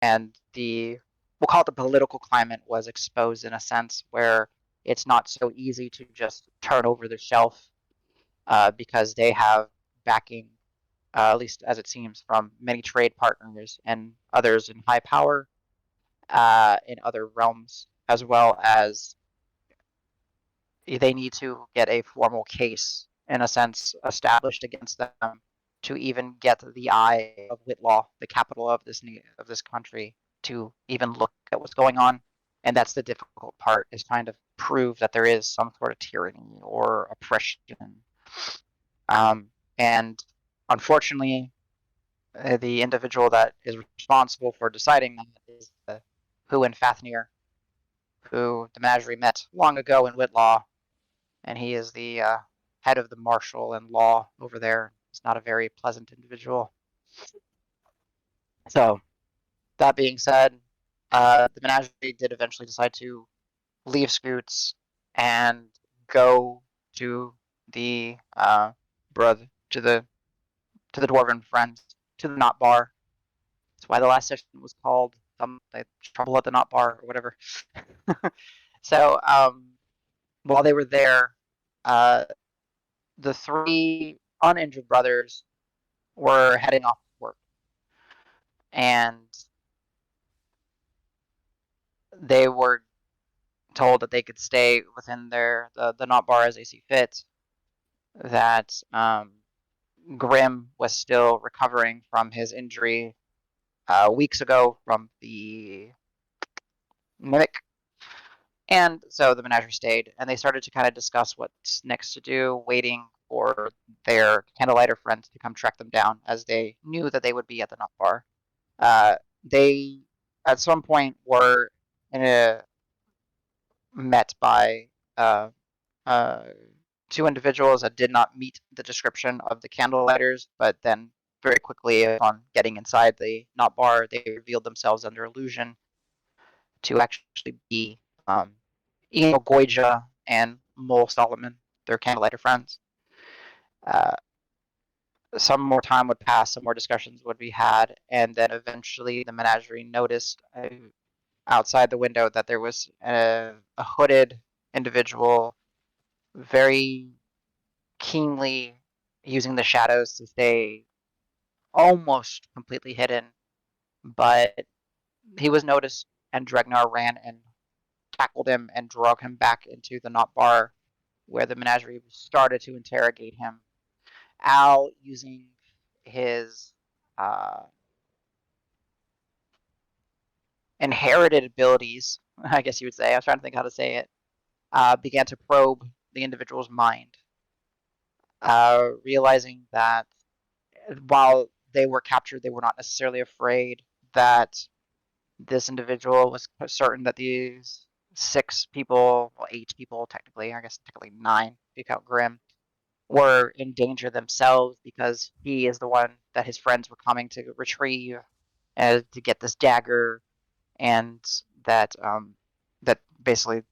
and we'll call it the political climate was exposed in a sense where it's not so easy to just turn over the shelf because they have backing, at least as it seems, from many trade partners and others in high power in other realms, as well as they need to get a formal case, in a sense, established against them to even get the eye of Whitlaw, the capital of this country, to even look at what's going on. And that's the difficult part, is trying to prove that there is some sort of tyranny or oppression. And unfortunately, the individual that is responsible for deciding that is Who and Fafnir, who the Menagerie met long ago in Whitlaw, and he is the head of the marshal and law over there. He's not a very pleasant individual. So, that being said, the Menagerie did eventually decide to leave Scoots and go to the to the Dwarven Friends, to the Knot Bar. That's why the last session was called like, Trouble at the Knot Bar or whatever. So, while they were there, the three uninjured brothers were heading off to work, and they were told that they could stay within the Knot Bar as they see fit. That Grim was still recovering from his injury weeks ago from the mimic. And so the Menagerie stayed, and they started to kind of discuss what's next to do, waiting for their candlelighter friends to come track them down, as they knew that they would be at the Knot Bar. They, at some point, were met by two individuals that did not meet the description of the candlelighters, but then very quickly, upon getting inside the Knot Bar, they revealed themselves under illusion to actually be Ian Goija and Mole Solomon, their candlelighter friends. Some more time would pass, some more discussions would be had, and then eventually the Menagerie noticed outside the window that there was a hooded individual very keenly using the shadows to stay almost completely hidden, but he was noticed, and Dregnar ran and tackled him and drug him back into the Knot Bar, where the Menagerie started to interrogate him. Al, using his inherited abilities, I guess you would say, I was trying to think how to say it, began to probe the individual's mind, realizing that while they were captured, they were not necessarily afraid that this individual was certain that these 6 people, well, 8 people technically, I guess technically 9 if you count Grim, were in danger themselves because he is the one that his friends were coming to retrieve to get this dagger, and that that basically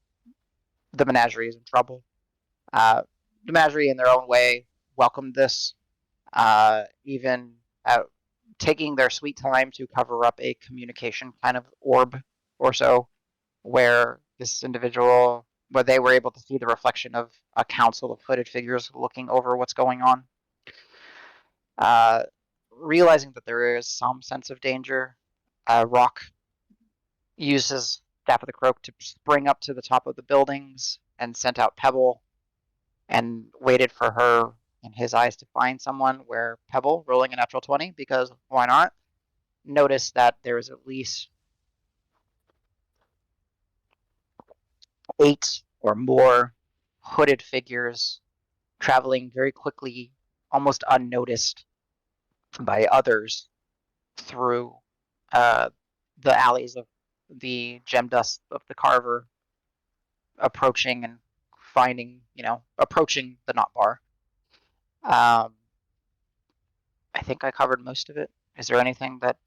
the Menagerie is in trouble. The Menagerie, in their own way, welcomed this, even taking their sweet time to cover up a communication kind of orb or so, where this individual, where they were able to see the reflection of a council of hooded figures looking over what's going on. Realizing that there is some sense of danger, Rock uses Staff of the Croak to spring up to the top of the buildings and sent out Pebble and waited for her and his eyes to find someone, where Pebble, rolling a natural 20, because why not, noticed that there was at least 8 or more hooded figures traveling very quickly, almost unnoticed by others, through the alleys of the gem dust of the Carver, approaching and approaching the Knot Bar. I think I covered most of it. Is there anything that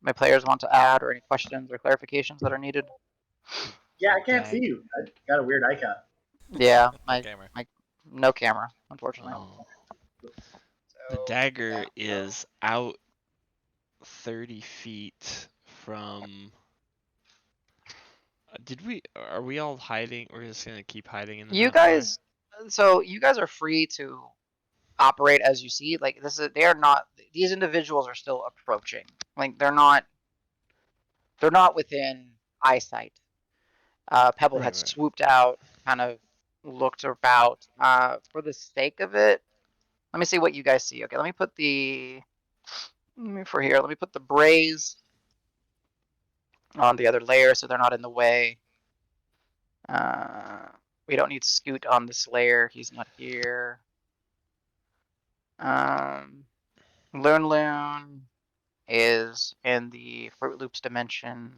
my players want to add, or any questions or clarifications that are needed? Yeah, I can't see you. I got a weird icon. Yeah, No camera. No camera, unfortunately. The dagger is out 30 feet from. Are we all hiding? We're just gonna keep hiding in the You nut bar? guys, so you guys are free to operate as you see. Like this is, they are not. These individuals are still approaching. Like they're not within eyesight. Pebble had Right. swooped out, kind of looked about. For the sake of it, let me see what you guys see. Okay, let me put the Let me put the brays on the other layer so they're not in the way. We don't need Scoot on this layer. He's not here. Loon is in the Fruit Loops dimension.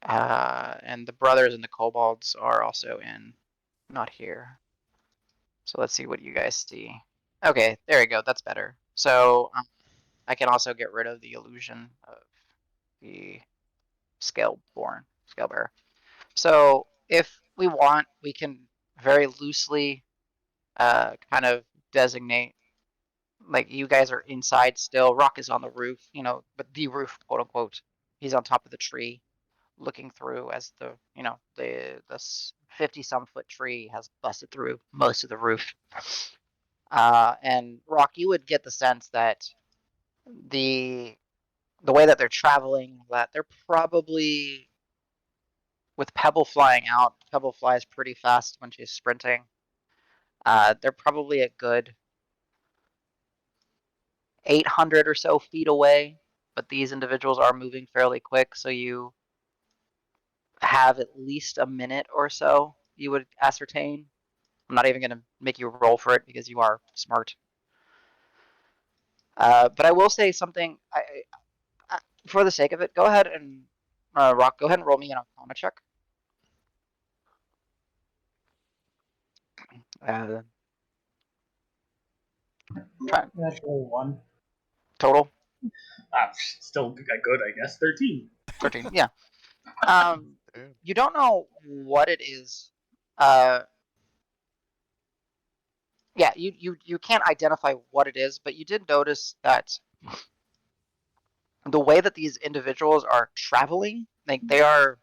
And the brothers and the kobolds are also not here. So let's see what you guys see. Okay, there you go. That's better. So I can also get rid of the illusion of the scale bearer. So if we want, we can very loosely kind of designate, like, you guys are inside still. Rock is on the roof, but the roof, quote unquote. He's on top of the tree, looking through as the 50 some foot tree has busted through most of the roof. And Rock, you would get the sense that the way that they're traveling, that they're probably, with Pebble flying out. Pebble flies pretty fast when she's sprinting. They're probably a good 800 or so feet away, but these individuals are moving fairly quick, so you have at least a minute or so, you would ascertain. I'm not even going to make you roll for it because you are smart. But I will say something. For the sake of it, go ahead and Rock. Go ahead and roll me an Arcana check. Uh, try Natural 1. total Still good, I guess. 13. 13. Yeah. You don't know what it is. Yeah, you can't identify what it is, but you did notice that the way that these individuals are traveling, like they are,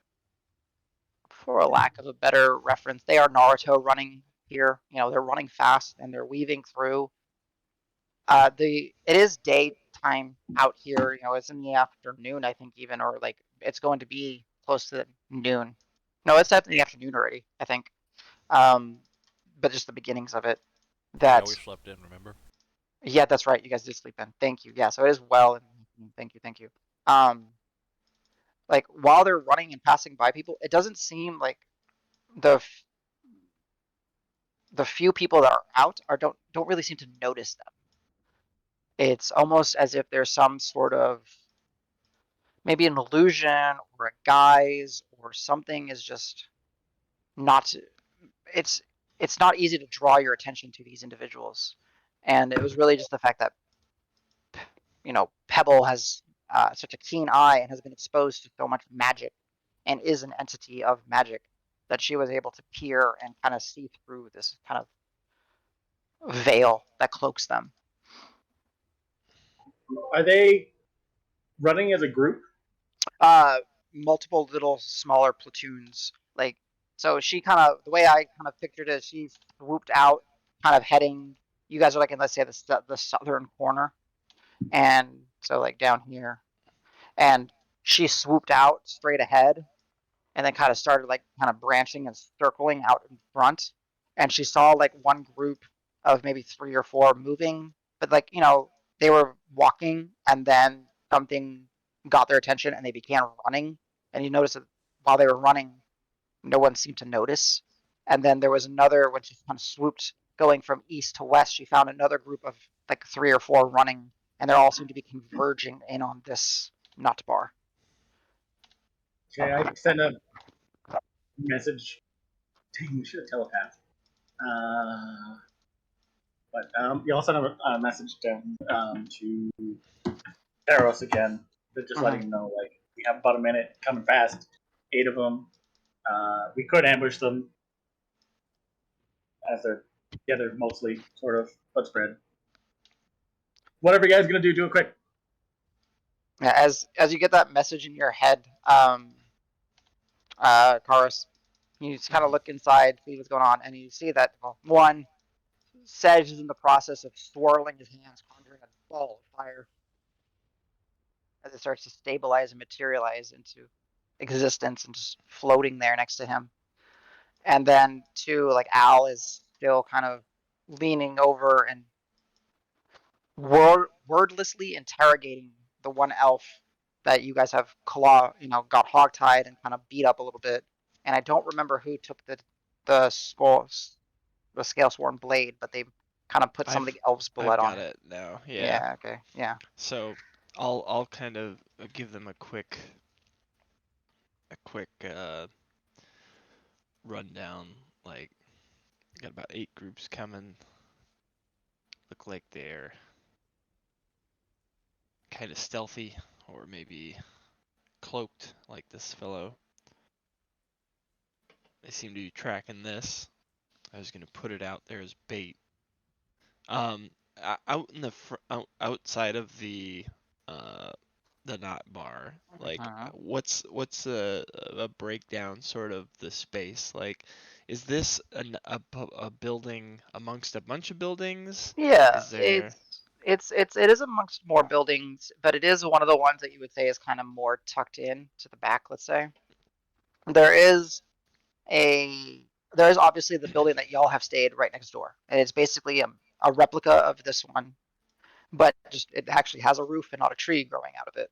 for a lack of a better reference, they are Naruto running here. They're running fast and they're weaving through. It is daytime out here. It's in the afternoon, I think, even, or like it's going to be close to noon. No, it's at the afternoon already, I think. But just the beginnings of it. Yeah, we That slept in, remember? Yeah, that's right. You guys did sleep in. Thank you. Yeah, so it is well. Thank you. Um, like while they're running and passing by people, it doesn't seem like the the few people that are out don't really seem to notice them. It's almost as if there's some sort of, maybe an illusion or a guise or something is just not. It's it's not easy to draw your attention to these individuals, and it was really just the fact that Pebble has such a keen eye and has been exposed to so much magic and is an entity of magic, that she was able to peer and kind of see through this kind of veil that cloaks them. Are they running as a group? Multiple little smaller platoons. Like, so she kind of, the way I kind of pictured it, she swooped out, kind of heading. You guys are like in, let's say, the southern corner, and so like down here, and she swooped out straight ahead, and then kind of started like kind of branching and circling out in front. And she saw like one group of maybe 3 or 4 moving, but like, they were walking, and then something got their attention and they began running. And you notice that while they were running, no one seemed to notice. And then there was another, when she kind of swooped going from east to west, she found another group of like 3 or 4 running, and they all seem to be converging in on this nut bar. Okay, I send a message. Dang, we should have telepathed. But you also send a message to Eros again, just letting him know, like, we have about a minute, coming fast, 8 of them. We could ambush them as they're mostly sort of, but spread. Whatever you guys are gonna do, do it quick. As you get that message in your head, Karis, you just kind of look inside, see what's going on, and you see that one, Sedge is in the process of swirling his hands, conjuring a ball of fire as it starts to stabilize and materialize into existence and just floating there next to him. And then two, like Al is still kind of leaning over and wordlessly interrogating the one elf that you guys have got hogtied and kind of beat up a little bit. And I don't remember who took the skull, the scale sworn blade, but they kind of put some of the elf's blood I've on got it. it now. Yeah. Yeah. Okay. Yeah. So I'll kind of give them a quick rundown. Like, got about 8 groups coming. Look like they're kind of stealthy, or maybe cloaked like this fellow. They seem to be tracking this. I was gonna put it out there as bait. Out in the outside of uh the knot bar, like Uh-huh. what's a breakdown sort of the space? Like, is this a building amongst a bunch of buildings? Yeah, Is there? it is amongst more buildings, but it is one of the ones that you would say is kind of more tucked in to the back, let's say. There is a there is obviously the building that y'all have stayed right next door. And it's basically a replica of this one, but just it actually has a roof and not a tree growing out of it.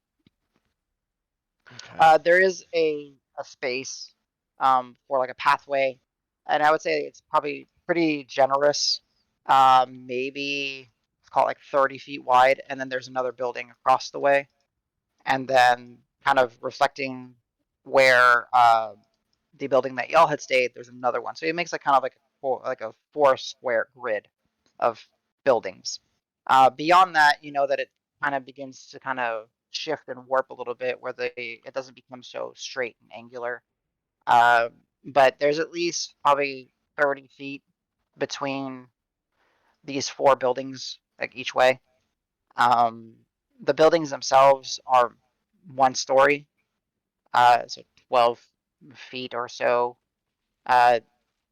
Okay. There is a space for like a pathway, and I would say it's probably pretty generous. Maybe let's call it like 30 feet wide, and then there's another building across the way, and then kind of reflecting where the building that y'all had stayed, there's another one. So it makes like kind of like a 4 square grid of buildings. Beyond that, you know that it kind of begins to kind of shift and warp a little bit, where it doesn't become so straight and angular. Uh, but there's at least probably 30 feet between these 4 buildings, like each way. Um, the buildings themselves are 1 story, so 12 feet or so. Uh,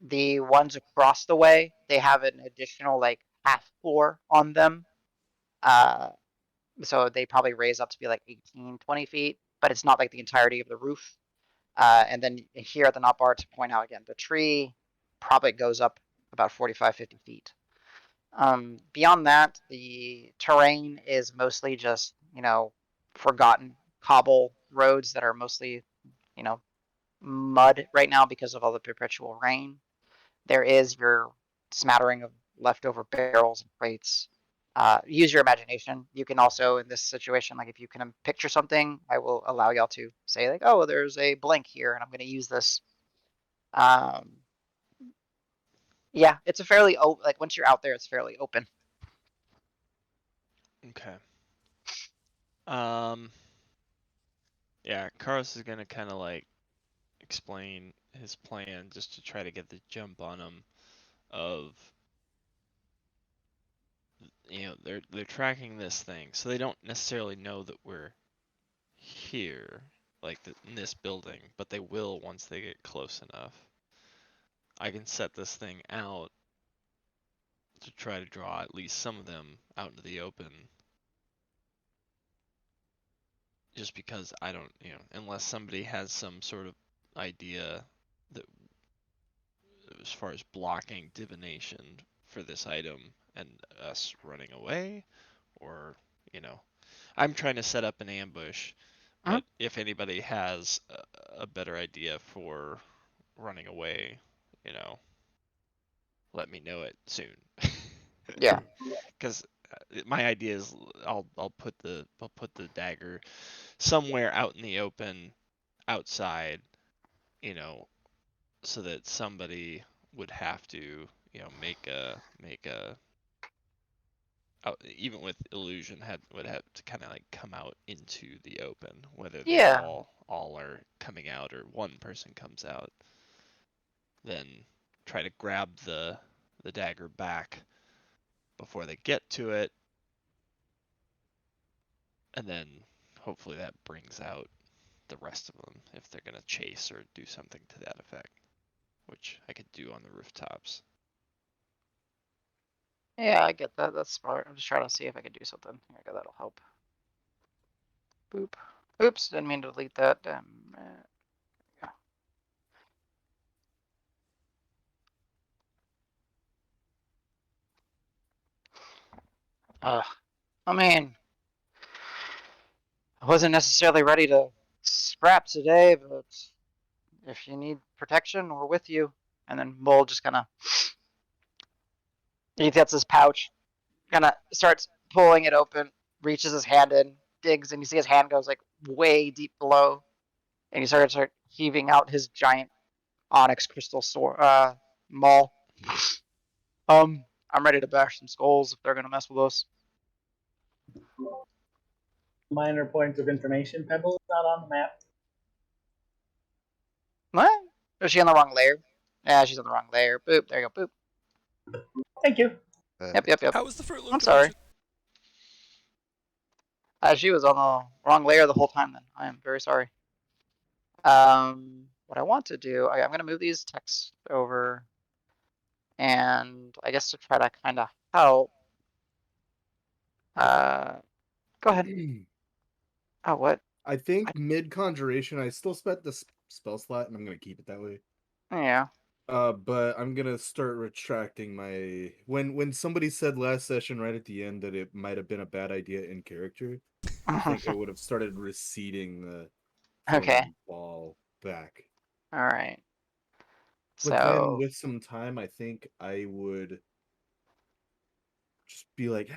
the ones across the way, they have an additional like half floor on them. Uh, so they probably raise up to be like 18, 20 feet, but it's not like the entirety of the roof. And then here at the knot bar, to point out again, the tree probably goes up about 45, 50 feet. Beyond that, the terrain is mostly just, forgotten cobble roads that are mostly, you know, mud right now because of all the perpetual rain. There is your smattering of leftover barrels and crates. Use your imagination. You can also, in this situation, like if you can picture something, I will allow y'all to say like, "Oh, there's a blank here, and I'm going to use this." Um, yeah, it's a fairly like once you're out there, it's fairly open. Okay. Um. Yeah, Carlos is gonna kind of like explain his plan just to try to get the jump on him of, they're tracking this thing, so they don't necessarily know that we're here, like in this building, but they will once they get close enough. I can set this thing out to try to draw at least some of them out into the open, just because I don't, unless somebody has some sort of idea that, as far as blocking divination for this item and us running away, or, you know, I'm trying to set up an ambush, Mhm. but if anybody has a better idea for running away, you know, let me know it soon. Yeah. Because my idea is I'll put the dagger somewhere out in the open outside, you know, so that somebody would have to, make a even with illusion would have to kind of like come out into the open, whether they Yeah. all are coming out or one person comes out, then try to grab the dagger back before they get to it, and then hopefully that brings out the rest of them if they're gonna chase or do something to that effect, which I could do on the rooftops. Yeah, I get that. That's smart. I'm just trying to see if I can do something. Here, I go. That'll help. Boop. Oops, didn't mean to delete that. Damn it. Yeah. I mean, I wasn't necessarily ready to scrap today, but if you need protection, we're with you. And then Bull just kind of, he gets his pouch, kind of starts pulling it open, reaches his hand in, digs, and you see his hand goes like way deep below, and he starts heaving out his giant onyx crystal sword, maul. I'm ready to bash some skulls if they're gonna mess with us. Minor points of information. Pebble is not on the map. What? Is she on the wrong layer? Yeah, she's on the wrong layer. Boop. There you go. Boop. Thank you. Yep. How was the Fruit Loop I'm sorry. convention? She was on the wrong layer the whole time then. I am very sorry. What I want to do, I'm going to move these texts over, and I guess to try to kind of help. Go ahead. Oh, what? I think mid conjuration, I still spent the spell slot, and I'm gonna keep it that way. Yeah. But I'm gonna start retracting my when somebody said last session right at the end that it might have been a bad idea in character. I think I would have started receding the Okay. ball back. All right. But then So with some time, I think I would just be like,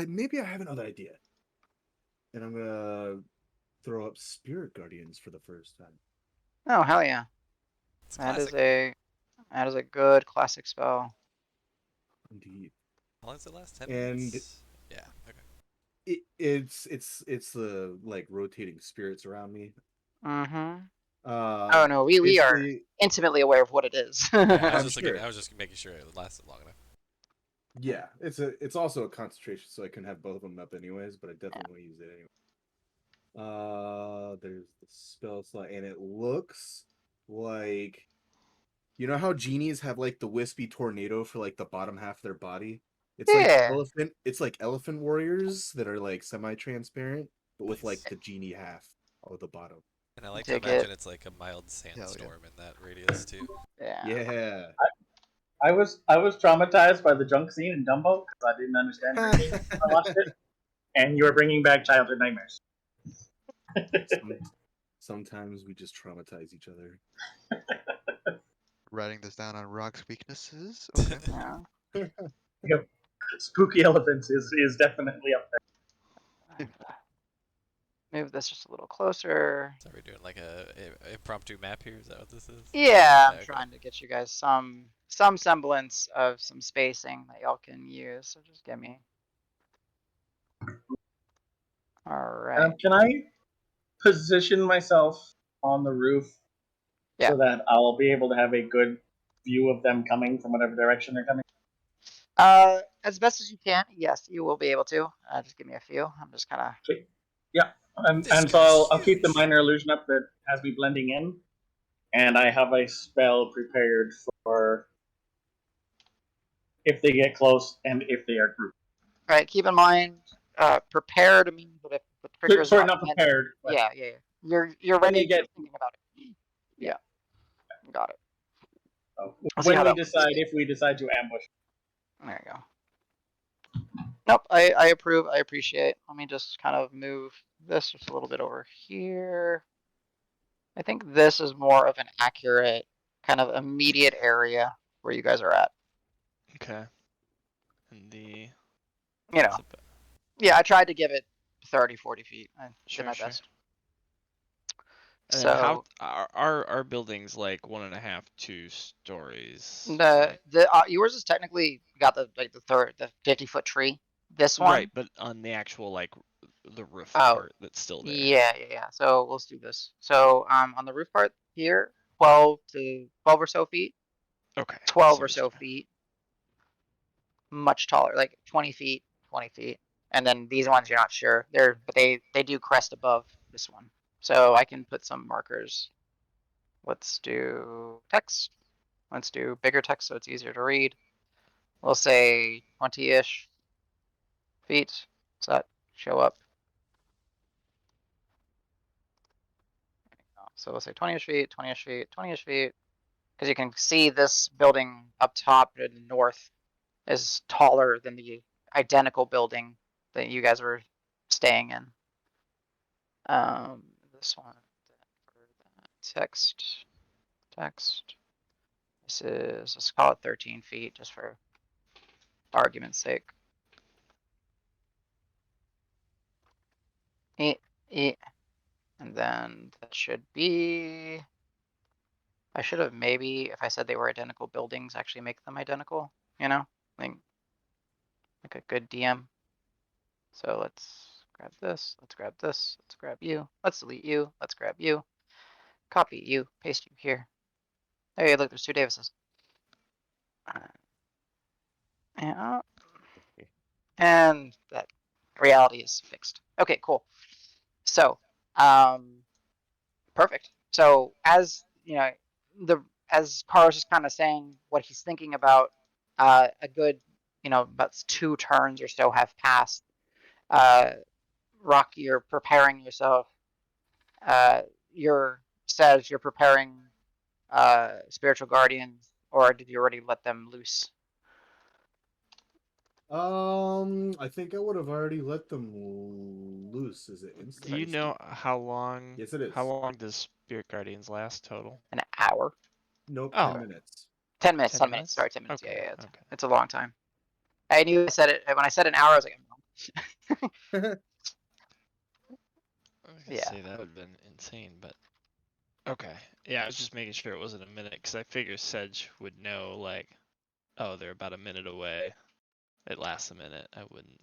maybe I have another idea, and I'm gonna throw up Spirit Guardians for the first time. oh hell yeah, It's that classic. is a good classic spell. Indeed. How long does it last? 10 And minutes? Yeah, okay. it's the like rotating spirits around me. Mm-hmm. Oh no, we are intimately aware of what it is. Yeah, I I'm was just sure. looking. I was just making sure it lasted long enough. Yeah, it's also a concentration, so I can have both of them up anyways, but I definitely want to use it anyway. There's the spell slot, and it looks like, you know how genies have like the wispy tornado for like the bottom half of their body? It's Yeah. like elephant warriors that are like semi-transparent, but with like Nice. the genie half of the bottom. And I like to Dig imagine it. it's like a mild yeah. sandstorm in that radius too. Yeah. Yeah. I was traumatized by the junk scene in Dumbo because I didn't understand anything when I watched it, and you were bringing back childhood nightmares. Sometimes we just traumatize each other. Writing this down on Rock's weaknesses. Okay. Yeah. Spooky elephants is definitely up there. Move this just a little closer. So we're doing like a impromptu map here. Is that what this is? Yeah, I'm Okay. trying to get you guys some semblance of some spacing that y'all can use. So just give me. All right. Can I position myself on the roof Yeah. so that I'll be able to have a good view of them coming from whatever direction they're coming? As best as you can. Yes, you will be able to. Just give me a few. I'm just kind of. Yeah, and This so guy's I'll keep the huge. minor illusion up that has me blending in, and I have a spell prepared for if they get close and if they are grouped. All right. Keep in mind, prepared. I mean, but if the trigger is Sorry, not not meant. prepared. But Yeah. You're when ready. you get You're thinking about it. Yeah. Got it. I'll see when how we that decide if we decide to ambush. There you go. Nope, I approve. I appreciate. Let me just kind of move this just a little bit over here. I think this is more of an accurate kind of immediate area where you guys are at. Okay. And the You know, yeah, I tried to give it 30, 40 feet. I did my best. And then how So our building's like 1.5, 2 stories. the yours is technically got the 50-foot tree. This one, Right, but on the actual like the roof oh, part that's still there. yeah. So let's do this. So on the roof part here, 12 or so feet. Okay. 12 so or this so guy. feet. Much taller, like 20 feet, 20 feet. and then these ones you're not sure. But they do crest above this one, so I can put some markers. Let's do text. Let's do bigger text so it's easier to read. We'll say 20-ish feet. Does that show up? So we'll say 20-ish feet, 20-ish feet, 20-ish feet. Because you can see this building up top to the north is taller than the identical building that you guys were staying in. This one, text. This is, let's call it 13 feet just for argument's sake. And then that should be, I should have maybe, if I said they were identical buildings, actually make them identical, you know, like a good DM. So let's grab this, let's grab this, let's grab you, let's delete you, let's grab you, copy you, paste you here. Hey, look, there's 2 Davises. Yeah. And that reality is fixed. Okay, cool. So, perfect. So as you know, as Carlos is kind of saying what he's thinking about, a good, about 2 turns or so have passed. Rock, you're preparing yourself. You're preparing spiritual guardians, or did you already let them loose? I think I would have already let them loose. Is it instant? Do you know how long? Yes, it is. How long does Spirit Guardians last total? An hour. Nope, Oh. 10 minutes. 10 minutes. 10 10 minutes. minutes? Sorry, 10 minutes. Okay, Yeah, okay. it's a long time. I knew I said it when I said an hour. I was like, I'm wrong. I was gonna Yeah. say that would have been insane, but okay. Yeah, I was just making sure it wasn't a minute because I figure Sedge would know, like, oh, they're about a minute away. It lasts a minute. I wouldn't.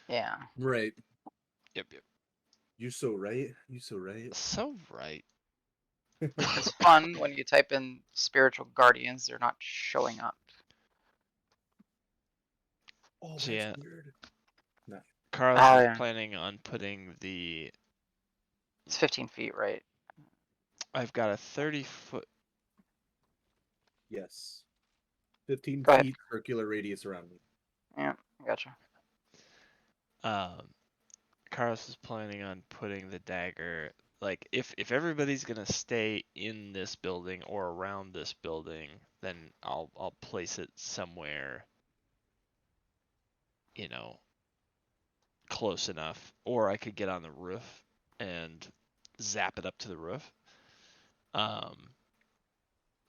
Yeah. Right. Yep. You so right. You so right. So right. It's fun when you type in spiritual guardians, they're not showing up. Oh, So that's yeah. weird. Carlos Oh, was yeah. planning on putting the. It's 15 feet, right? I've got a 30-foot. Yes. 15 Go ahead. feet circular radius around me. Yeah, I gotcha. Carlos is planning on putting the dagger. Like, if everybody's gonna stay in this building or around this building, then I'll place it somewhere, close enough, or I could get on the roof and zap it up to the roof.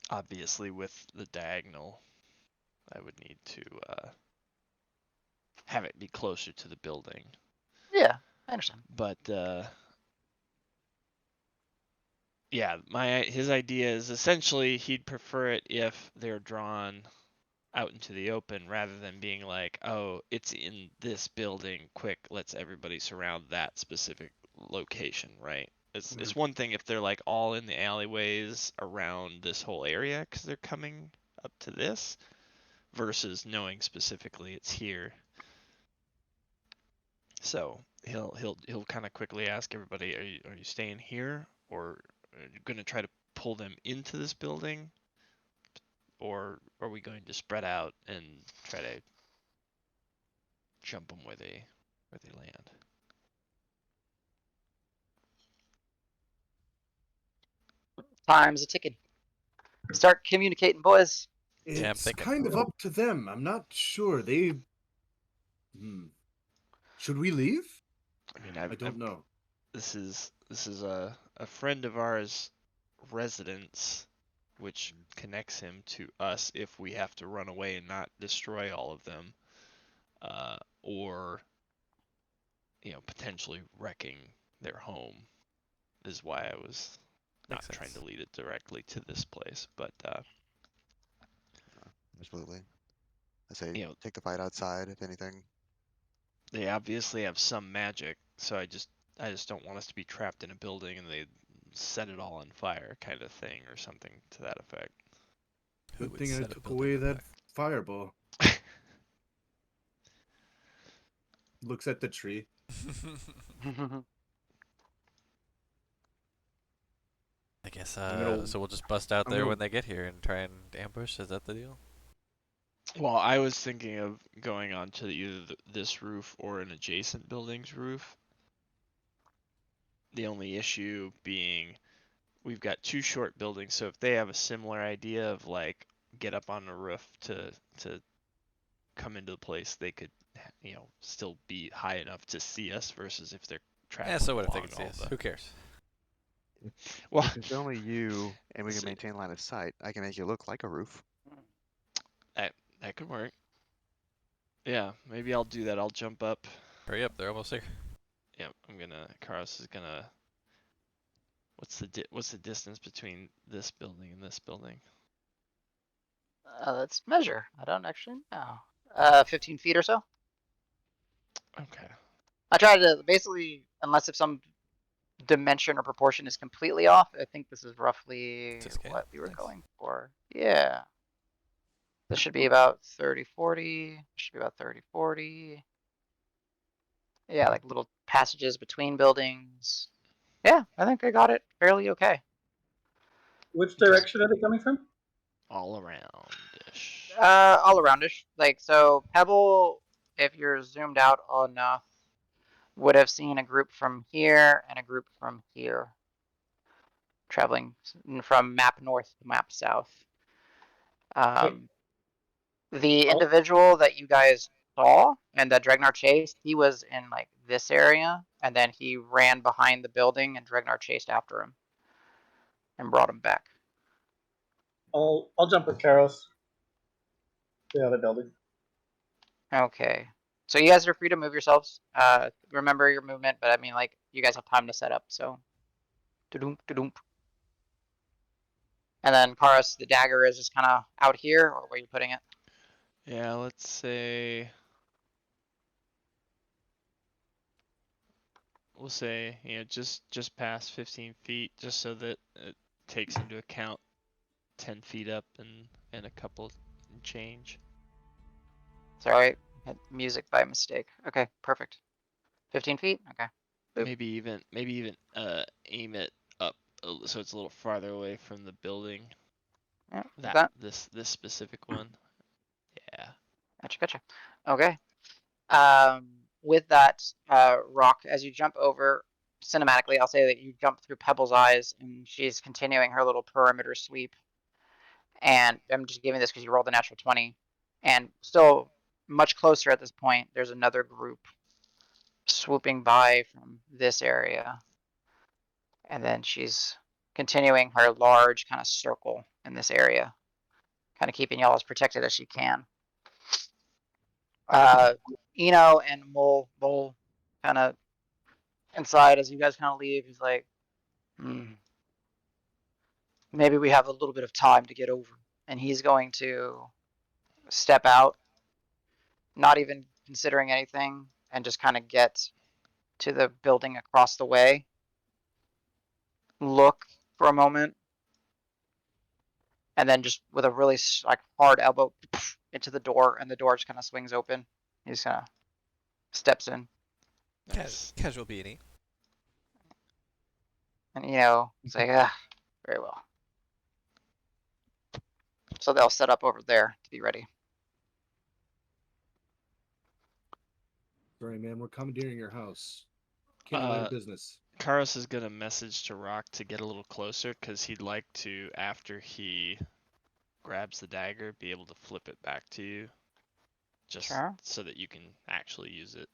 Obviously with the diagonal, I would need to have it be closer to the building. Yeah, I understand. But yeah, his idea is essentially he'd prefer it if they're drawn out into the open rather than being like, oh, it's in this building, quick, let's everybody surround that specific location, right? It's one thing if they're like all in the alleyways around this whole area because they're coming up to this, versus knowing specifically it's here. So he'll kind of quickly ask everybody, are you staying here, or are you going to try to pull them into this building, or are we going to spread out and try to jump them where they land? Time's a ticking. Start communicating, boys. Yeah, I'm It's thinking. kind of up to them. I'm not sure. Should we leave? I mean, I don't know. This is a friend of ours' residence, which connects him to us if we have to run away and not destroy all of them, or potentially wrecking their home, is why I was not Makes trying sense. to lead it directly to this place. But Absolutely. I say you know, take the fight outside, if anything. they obviously have some magic, so I just don't want us to be trapped in a building and they set it all on fire, kind of thing, or something to that effect. Who Good would thing I set a took building away on that fire? fireball. looks at the tree. I guess. I'm gonna- So we'll just bust out I'm there gonna- when they get here and try and ambush. Is that the deal? Well, I was thinking of going onto either this roof or an adjacent building's roof. The only issue being we've got two short buildings, so if they have a similar idea of like get up on the roof to come into the place, they could, still be high enough to see us versus if they're traveling Yeah. So what if they along can see all us? the. Who cares? Well, If it's only you and we can So- maintain line of sight, I can make it look like a roof. that could work. Yeah, maybe I'll do that. I'll jump up. Hurry up! They're almost here. Yeah, Karos is gonna. What's the distance between this building and this building? Let's measure. I don't actually know. 15 feet or so. Okay. I try to basically, unless if some dimension or proportion is completely off, I think this is roughly To scale. what we were Nice. going for. Yeah. This should be about 30, 40. Should be about 30, 40. Yeah, like little passages between buildings. Yeah, I think I got it fairly okay. Which direction are they coming from? All around-ish. All aroundish. Like, so Pebble, if you're zoomed out enough, would have seen a group from here and a group from here. Traveling from map north to map south. The Oh. individual that you guys saw and that Dregnar chased, he was in like this area, and then he ran behind the building, and Dregnar chased after him and brought him back. I'll jump with Karos. The other building. Okay. So you guys are free to move yourselves. Remember your movement, but I mean, like, you guys have time to set up, so. Da-doom, da-doom. And then Karos, the dagger is just kind of out here, or where are you putting it? Yeah, let's say. We'll say, just past 15 feet, just so that it takes into account 10 feet up and a couple and change. Sorry, hit music by mistake. Okay, perfect. 15 feet? Okay. Boop. Maybe even aim it up so it's a little farther away from the building. Yeah, that. This specific one. Yeah. Gotcha. Okay. With that, Rock, as you jump over, cinematically, I'll say that you jump through Pebble's eyes, and she's continuing her little perimeter sweep. And I'm just giving this because you rolled a natural 20. And still much closer at this point, there's another group swooping by from this area. And then she's continuing her large kind of circle in this area, kind of keeping y'all as protected as she can. Eno and Mole kind of inside as you guys kind of leave. He's like, maybe we have a little bit of time to get over. And he's going to step out, not even considering anything, and just kind of get to the building across the way. Look for a moment. And then just with a really like hard elbow into the door, and the door just kind of swings open. He just kind of steps in. Nice. Casual B&E. And, say, very well. So they'll set up over there to be ready. Sorry, man, we're commandeering your house. Can't allow business. Karos is gonna message to Rock to get a little closer because he'd like to, after he grabs the dagger, be able to flip it back to you. Just Sure. so that you can actually use it.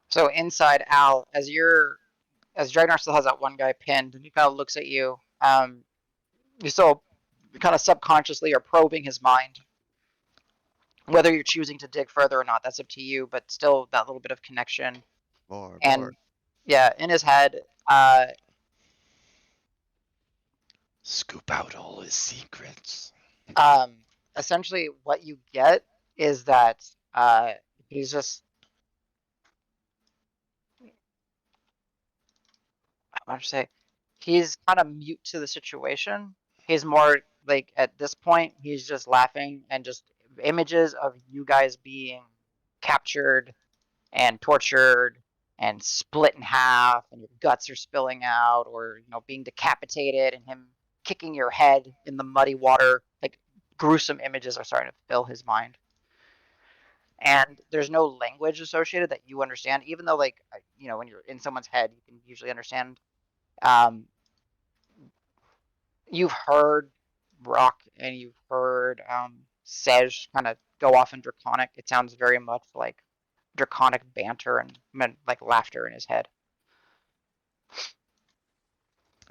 So inside Al, as Dragnar still has that one guy pinned, and he kind of looks at you. You still kind of subconsciously are probing his mind. Whether you're choosing to dig further or not, that's up to you. But still, that little bit of connection. More. Yeah, in his head, Scoop out all his secrets. essentially what you get is that he's just, how should I say, he's kind of mute to the situation. He's more like, at this point, he's just laughing and just images of you guys being captured and tortured and split in half and your guts are spilling out, or being decapitated and him kicking your head in the muddy water. Like, gruesome images are starting to fill his mind. And there's no language associated that you understand, even though, like, when you're in someone's head, you can usually understand. You've heard Rock and you've heard Sej kind of go off in Draconic. It sounds very much like Draconic banter and like laughter in his head.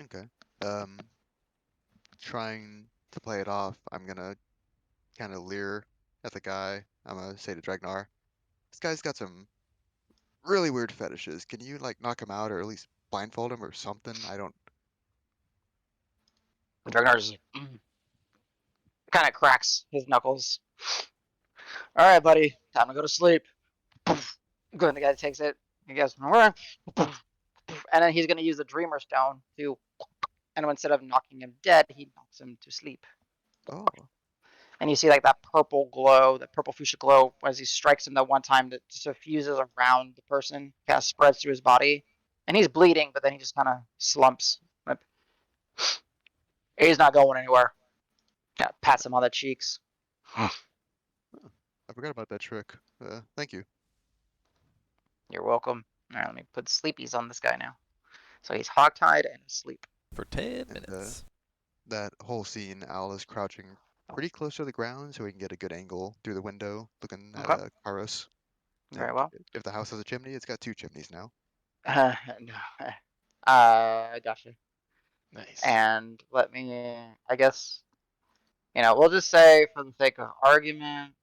Okay. Trying to play it off, I'm gonna kind of leer at the guy. I'm gonna say to Dragnar, this guy's got some really weird fetishes. Can you like knock him out or at least blindfold him or something? I don't. Dragnar's kind of cracks his knuckles. All right, buddy, time to go to sleep. Good. And the guy takes it. He goes, and then he's going to use the Dreamer Stone to, and instead of knocking him dead, he knocks him to sleep. Oh, And you see like that purple glow, that purple fuchsia glow, as he strikes him that one time, that just diffuses around the person, kind of spreads through his body, and he's bleeding, but then he just kind of slumps. He's not going anywhere. Yeah, pats him on the cheeks. I forgot about that trick. Thank you. You're welcome. All right, let me put sleepies on this guy now. So he's hogtied and asleep. For 10 And, minutes. That whole scene, Al is crouching pretty close to the ground so he can get a good angle through the window looking at Okay. Karos. Very And well. if the house has a chimney, it's got 2 chimneys now. No. Gotcha. Nice. And let me, I guess, we'll just say for the sake of argument,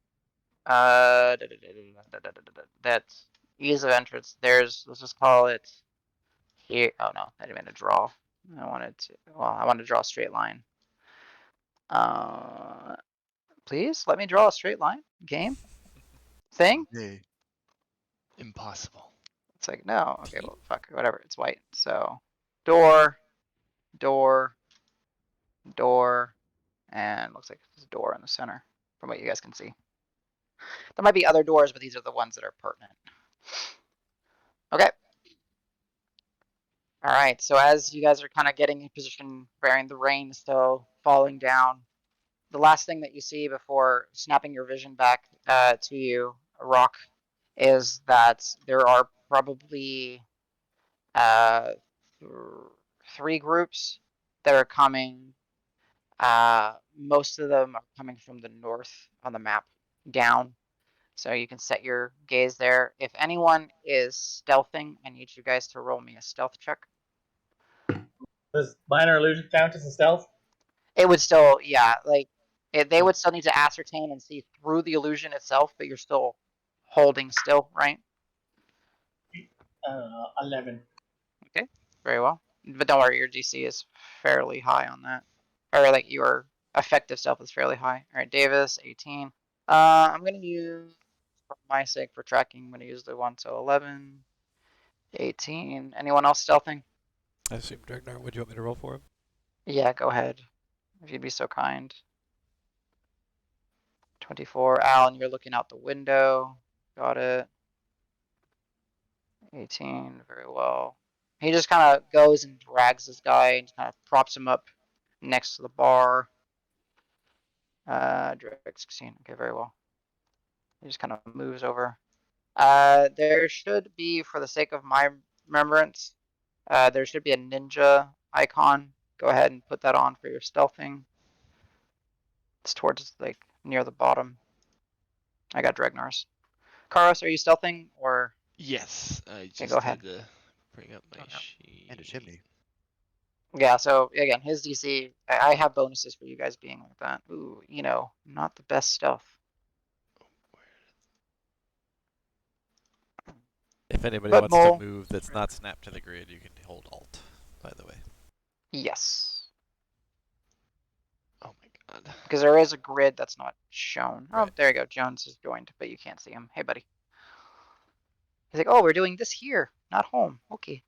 that ease of entrance, let's just call it here. Oh no, I didn't mean to draw. I wanted to draw a straight line. Please let me draw a straight line. Game? Thing? Yay. Impossible. It's like, no. Okay, well, fuck, whatever. It's white. So, door, door, door, and looks like there's a door in the center from what you guys can see. There might be other doors, but these are the ones that are pertinent. Okay. All right, so as you guys are kind of getting in position, bearing the rain still falling down, the last thing that you see before snapping your vision back to you, Rock, is that there are probably uh, 3 groups that are coming. Most of them are coming from the north on the map down. So you can set your gaze there. If anyone is stealthing, I need you guys to roll me a stealth check. Does minor illusion count as a stealth? It would still, yeah, like they would still need to ascertain and see through the illusion itself, but you're still holding still, right? 11. Okay, very well. But don't worry, your DC is fairly high on that, or like your effective stealth is fairly high. All right, Davis, 18. I'm gonna use, for my sake, for tracking, I'm gonna use the one, so 11, 18. Anyone else stealthing? I assume Dragnar, would you want me to roll for him? Yeah, go ahead, if you'd be so kind. 24. Alan, you're looking out the window. Got it. 18. Very well. He just kind of goes and drags this guy and kind of props him up next to the bar. Drag 16. Okay, very well. He just kind of moves over. There should be, for the sake of my remembrance, there should be a ninja icon. Go ahead and put that on for your stealthing. It's towards, like, near the bottom. I got Dragnar's. Karos, are you stealthing, or? Yes, I just go ahead. had to bring up my Okay. sheet. And a chimney. Yeah, so again, his DC, I have bonuses for you guys being like that. Ooh, not the best stuff. If anybody But wants Mole, to move that's not snapped to the grid, you can hold Alt, by the way. yes, Oh my god. because there is a grid that's not shown. Oh, Right. there you go. Jones is joined, but you can't see him. Hey, buddy. He's like, oh, we're doing this here, not home. Okay.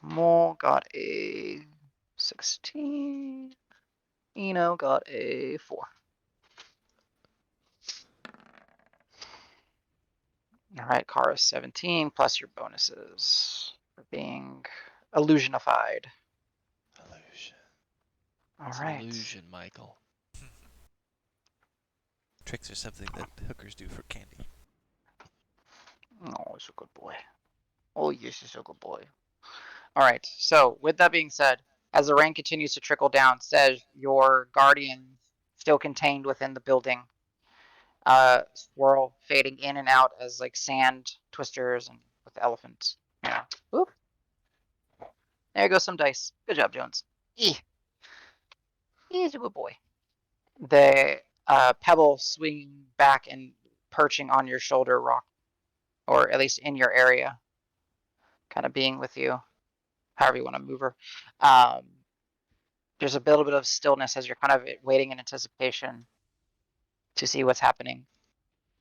Mole got a 16. Eno got a 4. All right, Kara 17 plus your bonuses for being illusionified. Illusion. All It's right. an illusion, Michael. Tricks are something that hookers do for candy. Oh, he's a good boy. Oh, yes, he's a good boy. All right. So, with that being said, as the rain continues to trickle down, says your guardian still contained within the building. Swirl fading in and out as like sand twisters and with the elephants. Yeah. Whoop. There goes some dice. Good job, Jones. He's a good boy. The pebble swinging back and perching on your shoulder, Rock, or at least in your area, kind of being with you, however you want to move her. There's a little bit of stillness as you're kind of waiting in anticipation to see what's happening.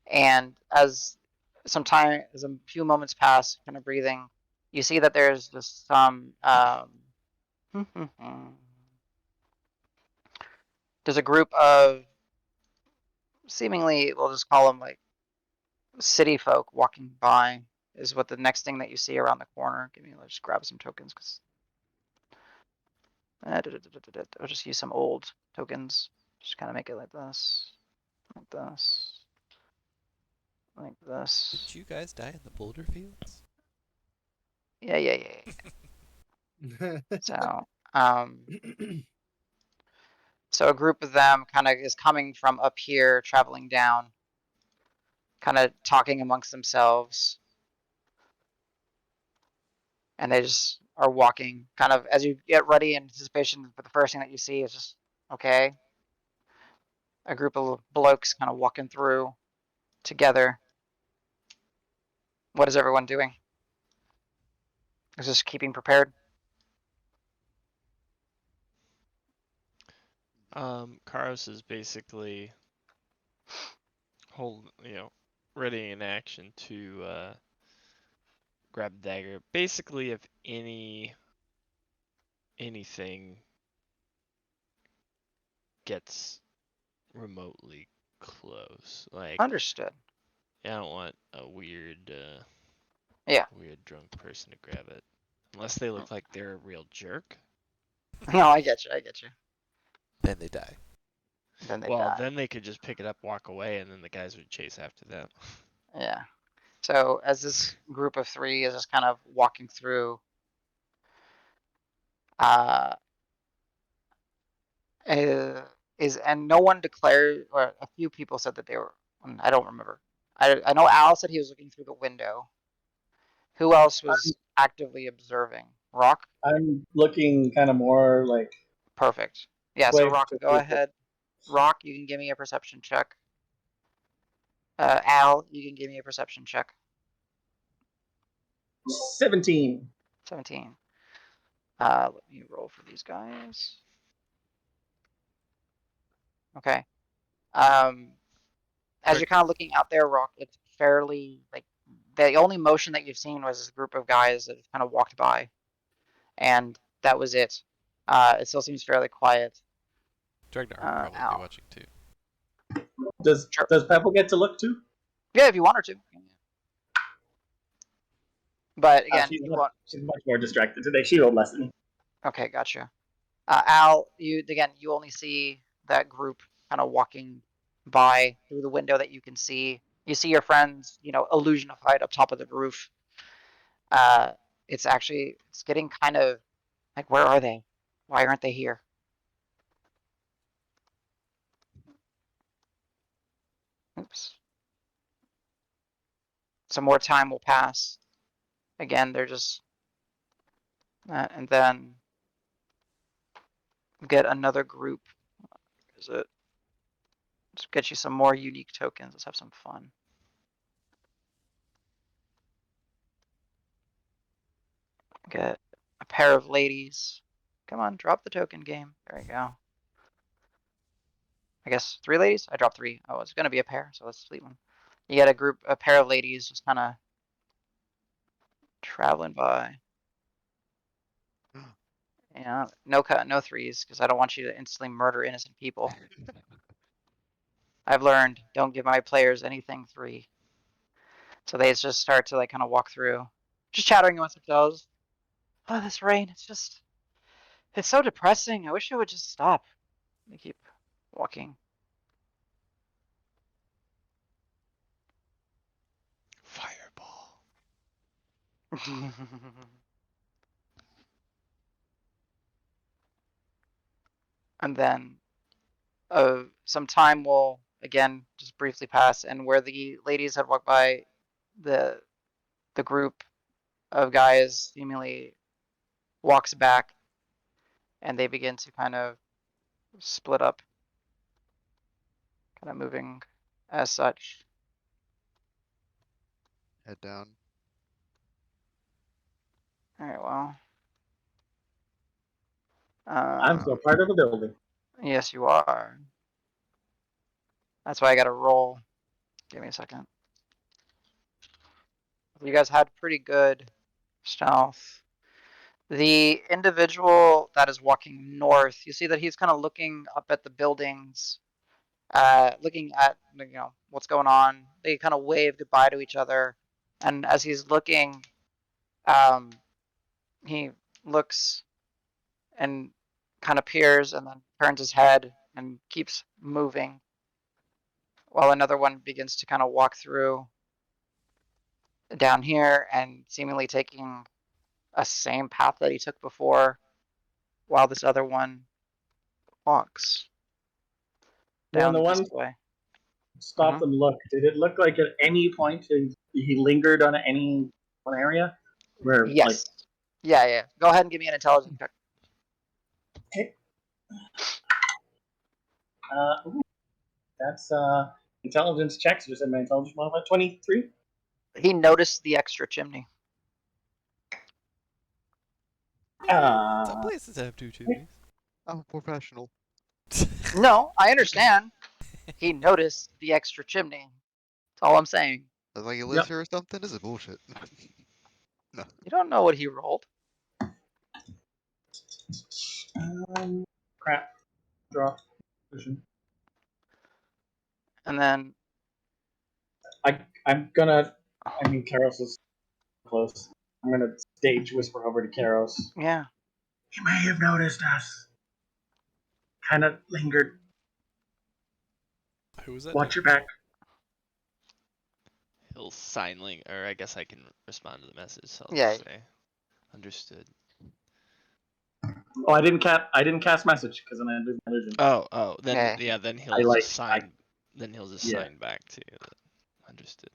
And as as a few moments pass, kind of breathing, you see that there's just some. There's a group of seemingly, we'll just call them like city folk walking by. Is what the next thing that you see around the corner. Let's just grab some tokens because I'll just use some old tokens. Just kind of make it like this, like this, like this. Didn't you guys die in the boulder fields? Yeah. So, um, so a group of them kind of is coming from up here, traveling down, kind of talking amongst themselves, and they just are walking. Kind of as you get ready in anticipation for the first thing that you see is just okay. A group of blokes kind of walking through together. What is everyone doing? Is just keeping prepared? Karos is basically ready in action to grab the dagger. Basically, if anything gets remotely close, like Understood. I don't want a weird, Yeah. weird drunk person to grab it, unless they look like they're a real jerk. No, I get you. Then they die. Then they Well, die. then they could just pick it up, walk away, and then the guys would chase after them. Yeah. So as this group of three is just kind of walking through, uh, and no one declared, or a few people said that they were. I don't remember. I know Al said he was looking through the window. Who else was actively observing? Rock. I'm looking kind of more like Perfect. Yeah. So way Rock, to go ahead. Rock, you can give me a perception check. Al, you can give me a perception check. 17. 17. Let me roll for these guys. Okay. As you're kind of looking out there, Rock, it's fairly like the only motion that you've seen was this group of guys that kind of walked by, and that was it. It still seems fairly quiet. Dragnar would probably be Al. watching too. Does Sure. Pepple get to look too? Yeah, if you want her to. But again, She's you want. much more distracted today. She rolled less than me. Okay, gotcha. Al, you only see that group kind of walking by through the window that you can see. You see your friends, illusionified up top of the roof. It's getting kind of like, where are they? Why aren't they here? Oops. Some more time will pass. Again, they're just, and then get another group. Is it? Let's get you some more unique tokens. Let's have some fun. Get a pair of ladies. Come on, drop the token game. There you go. I guess 3 ladies? I dropped 3. Oh, it's gonna be a pair, so let's delete one. You get a pair of ladies just kind of traveling by. Yeah, no 3s, because I don't want you to instantly murder innocent people. I've learned, don't give my players anything 3. So they just start to like kind of walk through, just chattering amongst themselves. Oh, this rain, it's so depressing. I wish it would just stop. They keep walking. Fireball. And then some time will again just briefly pass, and where the ladies had walked by, the group of guys seemingly walks back, and they begin to kind of split up, kind of moving as such. Head down. All right, well, I'm still part of the building. yes, you are. That's why I got to roll. Give me a second. You guys had pretty good stealth. The individual that is walking north, you see that he's kind of looking up at the buildings, looking at what's going on. They kind of wave goodbye to each other, and as he's looking, he looks and kind of peers, and then turns his head and keeps moving, while another one begins to kind of walk through down here and seemingly taking a same path that he took before, while this other one walks When the down this one way. stopped and looked, did it look like at any point he lingered on any one area? Where like Yes. Yeah. Go ahead and give me an intelligence check. ooh, that's intelligence checks. Was it my intelligence modifier? 23. He noticed the extra chimney. Some places have two chimneys. I'm a professional. No, I understand. He noticed the extra chimney. That's all I'm saying. I was like, he lives here or something? This is bullshit. No. You don't know what he rolled. Crap. Draw. Vision. And then I'm gonna. I mean, Karos is close. I'm gonna stage whisper over to Karos. yeah. You may have noticed us. Kind of lingered. Who was that? Watch your back. He'll sign link, or I guess I can respond to the message. So I'll Yeah. just say, understood. Oh, I didn't cast message because then I did illusion. Oh, then Yeah. then he'll I like- just sign. Then he'll just Yeah. sign back to you. Understood.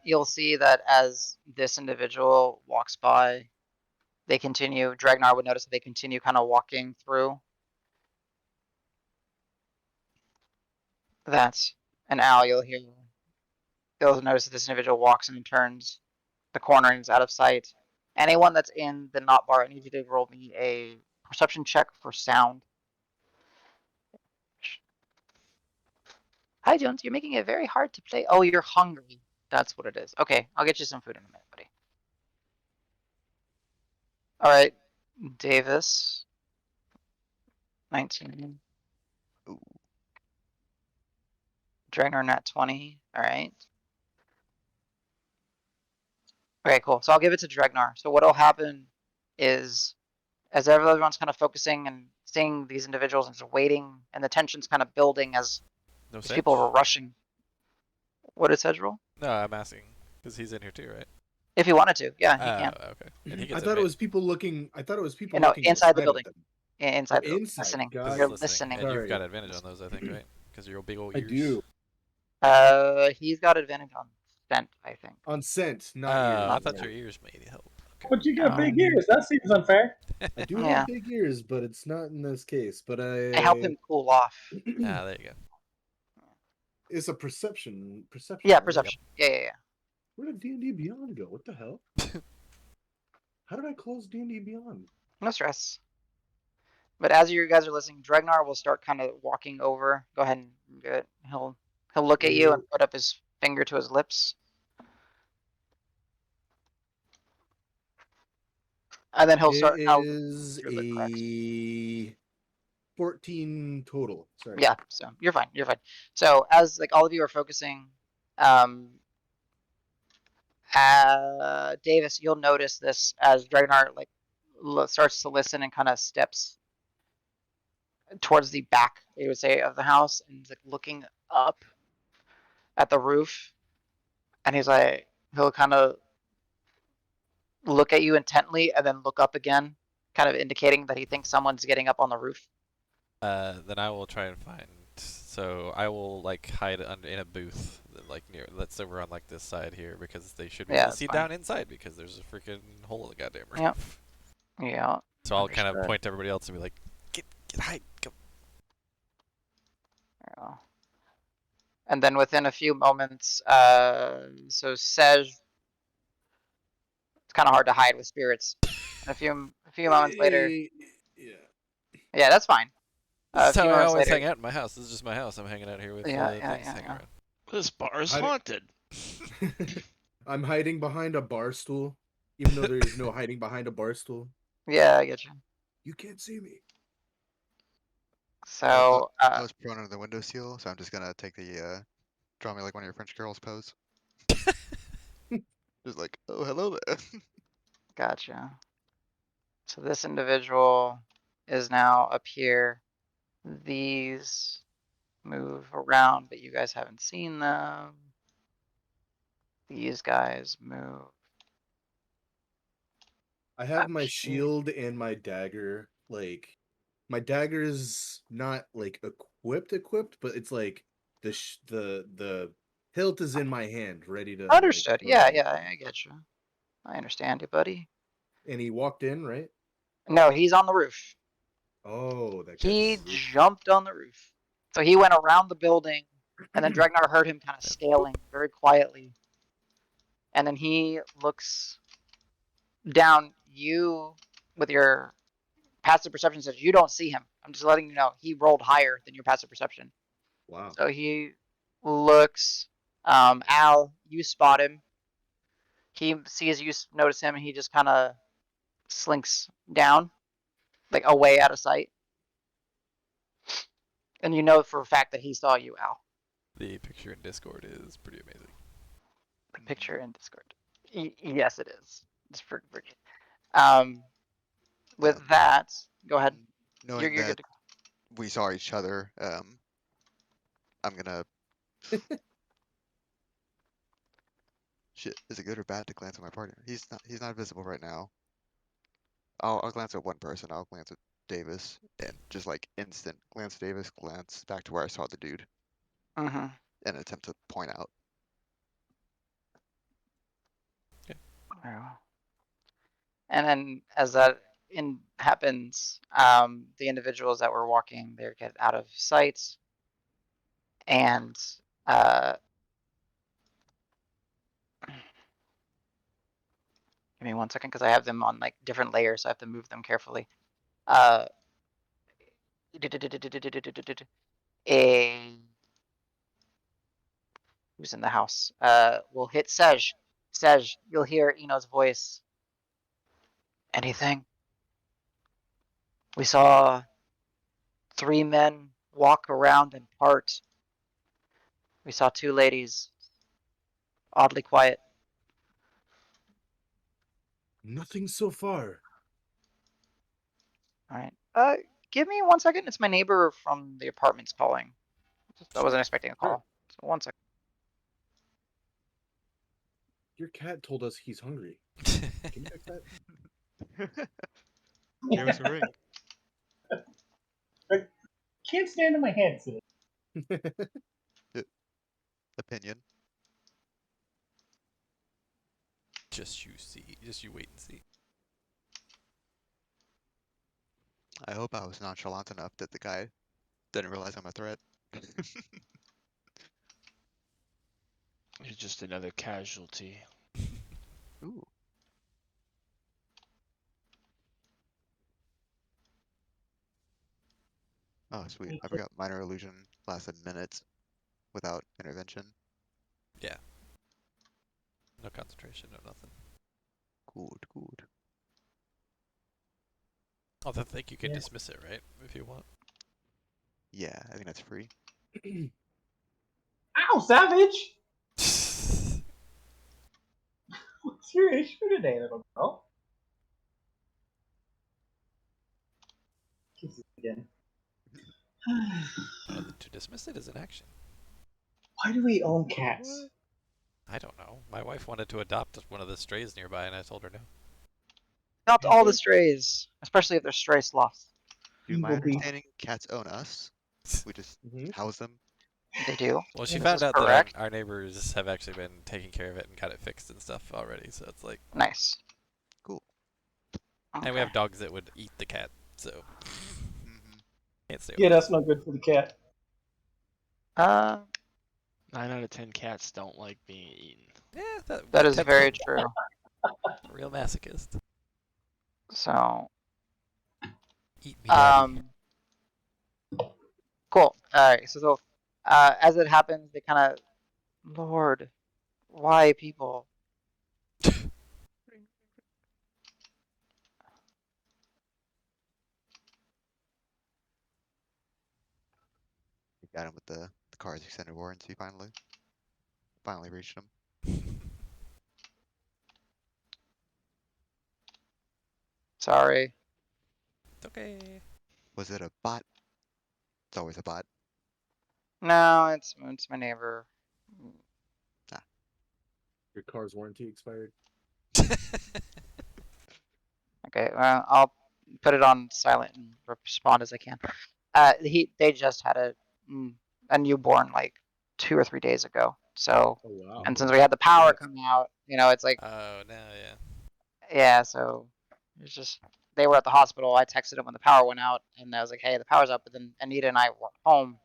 You'll see that as this individual walks by, they continue. Dragnar would notice that they continue kind of walking through. That's an owl. You'll notice that this individual walks and turns the corner and is out of sight. Anyone that's in the not bar, I need you to roll me a perception check for sound. Hi, Jones. You're making it very hard to play. Oh, you're hungry. That's what it is. Okay, I'll get you some food in a minute, buddy. All right, Davis. 19. Ooh. Dragnar nat 20. All right. Okay, cool. So I'll give it to Dragnar. So what'll happen is, as everyone's kind of focusing and seeing these individuals and just waiting, and the tension's kind of building as No these Sedge? people were rushing. What did Sedge roll? No, I'm asking because he's in here too, right? If he wanted to, yeah, he can. Okay. And he I gets thought it was people looking. I thought it was people No, looking inside the at building. them. Inside the building. Inside. Listening. Got You're it. listening. And you've Sorry. got advantage on those, I think, right? Because your big old I ears. do. He's got advantage on scent, I think. On scent, not I ears. thought right. your ears made help. Okay. But you got big ears. That seems unfair. I do Yeah. have big ears, but it's not in this case. But I help him cool off. There you go. It's a perception. Perception. Yeah, right? perception. Yeah. Where did D&D Beyond go? What the hell? How did I close D&D Beyond? No stress. But as you guys are listening, Dragnar will start kind of walking over. Go ahead and do it. He'll look at you and put up his finger to his lips. And then he'll start. It is through the cracks. a 14 total. Sorry. Yeah, so you're fine. You're fine. So as like all of you are focusing, Davis, you'll notice this as Dragonar like starts to listen and kind of steps towards the back, you would say, of the house, and he's like looking up at the roof, and he'll kind of look at you intently and then look up again, kind of indicating that he thinks someone's getting up on the roof. Then I will try and find. So I will like hide in a booth, like near. Let's say we're on like this side here because they should be Yeah, able to that's see fine. down inside because there's a freaking hole in the goddamn roof. Yep. Yeah. So I'll kind of Understood. point to everybody else and be like, get hide, go. Yeah. And then within a few moments, so Sej, it's kind of hard to hide with spirits. And a few moments later, Yeah. yeah, that's fine. This A is how few I moments always later, hang out in my house. This is just my house. I'm hanging out here with Yeah, things hanging around. This bar is How do- haunted. I'm hiding behind a bar stool, even though there is no hiding behind a bar stool. yeah, I get you. You can't see me. So, I was prone under the windowsill, so I'm just gonna take the draw me like one of your French girls pose. Just like, oh, hello there. gotcha. So this individual is now up here. These move around, but you guys haven't seen them. These guys move I have up my here. shield and my dagger. Like, my dagger's not like equipped, but it's like the hilt is in my hand, ready to Understood. like. Yeah, yeah, I get you. I understand you, buddy. And he walked in, right? No, he's on the roof. Oh, that guy's He on the roof. jumped on the roof. So he went around the building, and then Dragnar heard him kind of scaling very quietly. And then he looks down. You, with your passive perception, says you don't see him. I'm just letting you know he rolled higher than your passive perception. Wow. So he looks. Al, you spot him. He sees you notice him, and he just kind of slinks down, like away out of sight. And you know for a fact that he saw you, Al. The picture in Discord is pretty amazing. The picture in Discord. Yes, it is. It's pretty. With that, go ahead. Knowing You're that good to we saw each other, I'm gonna. Shit, is it good or bad to glance at my partner? He's not visible right now. I'll glance at one person. I'll glance at Davis, and just like instant glance at Davis, glance back to where I saw the dude, Mm-hmm. and attempt to point out. And then as that happens, the individuals that were walking, they get out of sight, and give me 1 second because I have them on like different layers, so I have to move them carefully. Uh, a who's in the house? We'll hit Sej. Sej, you'll hear Eno's voice. Anything? We saw 3 men walk around and part. We saw 2 ladies, oddly quiet. Nothing so far. All right. Give me 1 second. It's my neighbor from the apartment's calling. I wasn't expecting a Sure. call. So 1 second. Your cat told us he's hungry. Can you fix that? Give us a ring. Can't stand in my head. So. Opinion. Just you wait and see. I hope I was nonchalant enough that the guy didn't realize I'm a threat. You're just another casualty. Ooh. Oh, sweet. I forgot minor illusion lasted minutes without intervention. Yeah. No concentration, no nothing. Good. Although I think you can Yeah. dismiss it, right? If you want. Yeah, I think that's free. Ow, savage! What's your issue today, little girl? Kisses again. To dismiss it as an action. Why do we own cats? What? I don't know. My wife wanted to adopt one of the strays nearby, and I told her no. Not all the strays, especially if they're stray sloths. Dude, my Evil beast. understanding, cats own us. We just house them. They do. Well, she This found is out that correct. our neighbors have actually been taking care of it and got it fixed and stuff already, so it's like... Nice. Cool. Okay. And we have dogs that would eat the cat, so... Mm-hmm. Can't stay Yeah, away. that's not good for the cat. 9 out of 10 cats don't like being eaten. Yeah, that is very true. Real masochist. So, Eat me, daddy. cool. All right. So, as it happens, they kind of, Lord, why people? We got him with the car's extended warranty finally. Finally reached him. Sorry. It's okay. Was it a bot? It's always a bot. No, it's my neighbor. Your car's warranty expired. Okay, well, I'll put it on silent and respond as I can. They just had a newborn like 2 or 3 days ago. So, Oh wow. and since we had the power Yes. come out, it's like, Oh, no, yeah. yeah. So it's just they were at the hospital. I texted them when the power went out, and I was like, hey, the power's up. But then Anita and I weren't home.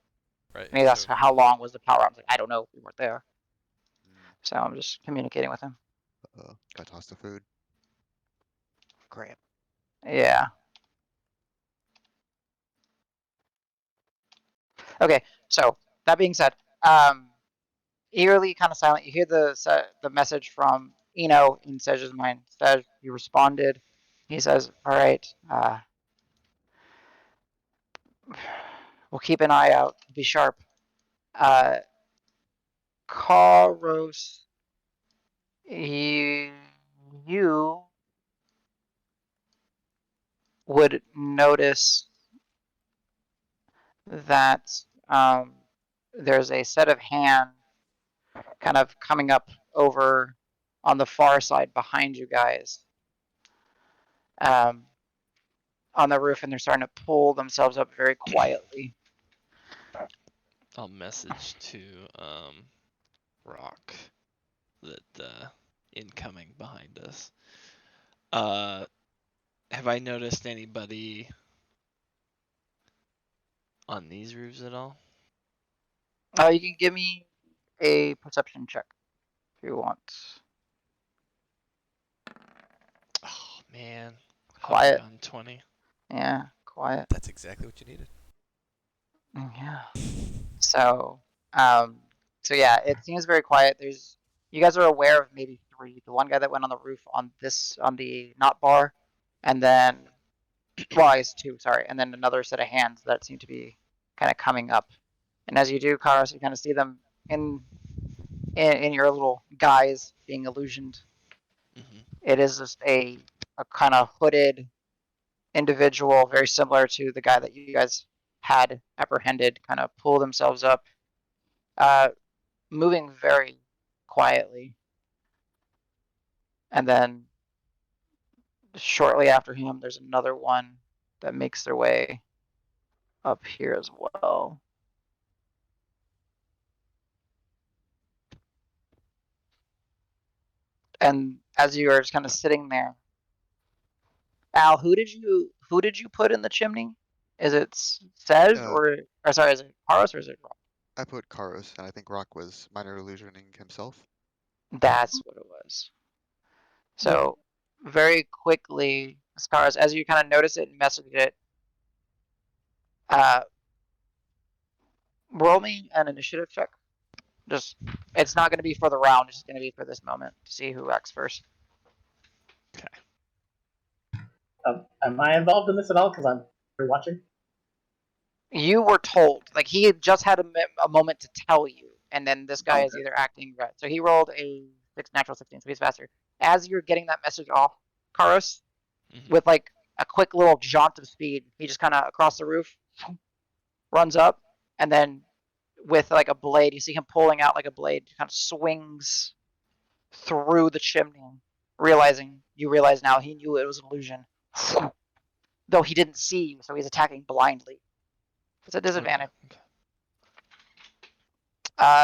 Right. And he asked so- how long was the power out. I was like, I don't know. We weren't there. So I'm just communicating with him. Got tossed the food. Crap. Yeah. Okay. So that being said, eerily kind of silent. You hear the message from Eno in Sej's mind. Sej, he responded. He says, "All right, we'll keep an eye out. Be sharp." Karos, you would notice that there's a set of hands kind of coming up over on the far side behind you guys on the roof, and they're starting to pull themselves up very quietly. I'll message to Rock that incoming behind us. Have I noticed anybody on these roofs at all? You can give me a perception check if you want. Oh man, Quiet. on 20. Yeah, quiet. That's exactly what you needed. Yeah. So, yeah, it seems very quiet. You guys are aware of maybe three. The one guy that went on the roof on the not bar, and then, well, I guess two. Sorry, and then another set of hands that seem to be kind of coming up. And as you do, Karos, you kind of see them in your little guise being illusioned. Mm-hmm. It is just a kind of hooded individual, very similar to the guy that you guys had apprehended, kind of pull themselves up, moving very quietly. And then shortly after him, there's another one that makes their way up here as well. And as you are just kind of sitting there, Al, who did you put in the chimney? Is it Sej or sorry, is it Paros or is it Rock? I put Karos, and I think Rock was minor illusioning himself. That's what it was. So very quickly, Scaras, as you kind of notice it and message it, roll me an initiative check. Just, it's not going to be for the round. It's just going to be for this moment to see who acts first. Am I involved in this at all? Because I'm watching. You were told, like he had just had a moment to tell you, and then this guy is Okay. either acting right. So he rolled a natural 16, so he's faster. As you're getting that message off, Karos, with like a quick little jaunt of speed, he just kind of across the roof runs up, and then with like a blade, you see him pulling out like a blade, kind of swings through the chimney, you realize now he knew it was an illusion. Though he didn't see you, so he's attacking blindly. It's a disadvantage. Okay.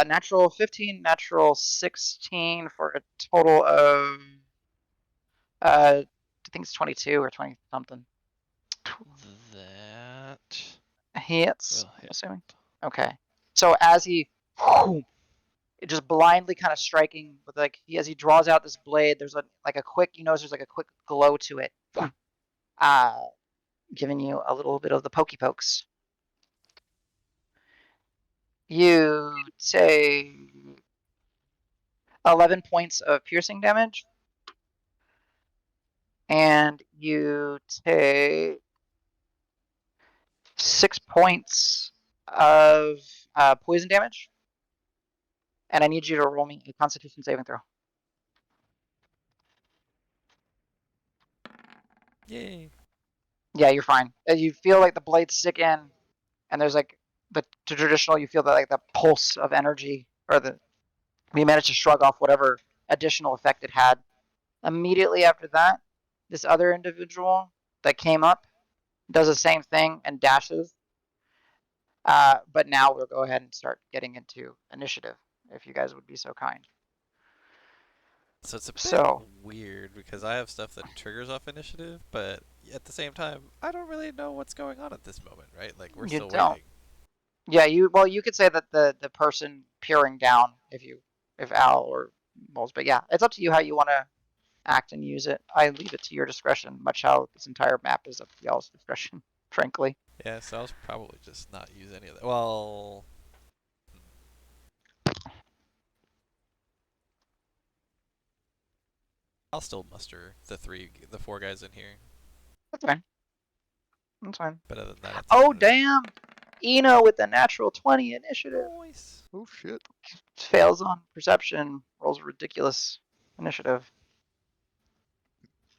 Natural 15, natural 16 for a total of I think it's 22 or 20 something. That Hits, will I'm hit. assuming. Okay. So as he just blindly kind of striking with like as he draws out this blade, there's like a quick, there's like a quick glow to it. Giving you a little bit of the pokey pokes. You take 11 points of piercing damage, and you take 6 points of poison damage. And I need you to roll me a Constitution saving throw. Yay. Yeah, you're fine. You feel like the blades stick in, and there's like the traditional. You feel that like the pulse of energy, or you manage to shrug off whatever additional effect it had. Immediately after that, this other individual that came up does the same thing and dashes. But now we'll go ahead and start getting into initiative, if you guys would be so kind. So it's a bit So weird because I have stuff that triggers off initiative, but at the same time, I don't really know what's going on at this moment, right? Like we're you still don't. waiting. Yeah, you could say that the person peering down, if Al or Moles, but yeah, it's up to you how you want to act and use it. I leave it to your discretion, much how this entire map is up to y'all's discretion, frankly. Yeah, so I'll probably just not use any of that. Well, I'll still muster the four guys in here. That's fine. That's fine. But other than that, it's Oh up to damn! Eno with the natural 20 initiative Nice. Oh shit. fails on perception, rolls ridiculous initiative.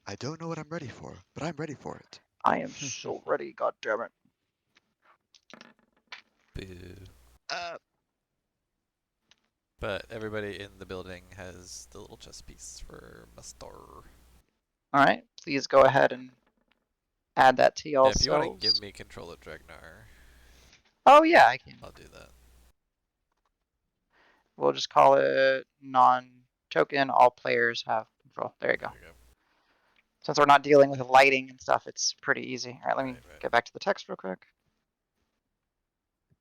I don't know what I'm ready for, but I'm ready for it. I am so ready. God damn it! Boo. Uh, But everybody in the building has the little chess piece for Mustar. All right, please go ahead and add that to y'all If you want to give selves. me control of Dragnar, Oh yeah, I can. I'll do that. We'll just call it non-token. All players have control. There you go. There you go. Since we're not dealing with lighting and stuff, it's pretty easy. All right, let me Right. get back to the text real quick.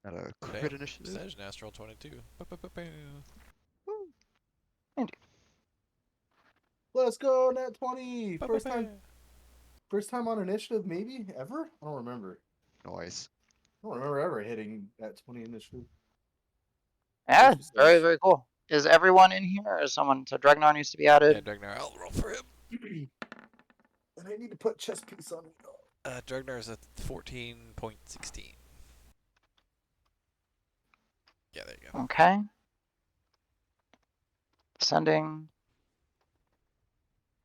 Got a Oh, crit damn. initiative. Sedge Natural 22. Woo. Let's go, Nat 20. Ba, ba, First ba. time First time on initiative, maybe? Ever? I don't remember. Nice. I don't remember ever hitting that 20 initiative. Yeah, That's very, what's- very cool. Is everyone in here? Or is someone, so Dragnar needs to be Yeah, added? Dragnar, I'll roll for him. And I need to put chess piece on it. Dragnar's at 14.16. Yeah, there you go. Okay. Sending.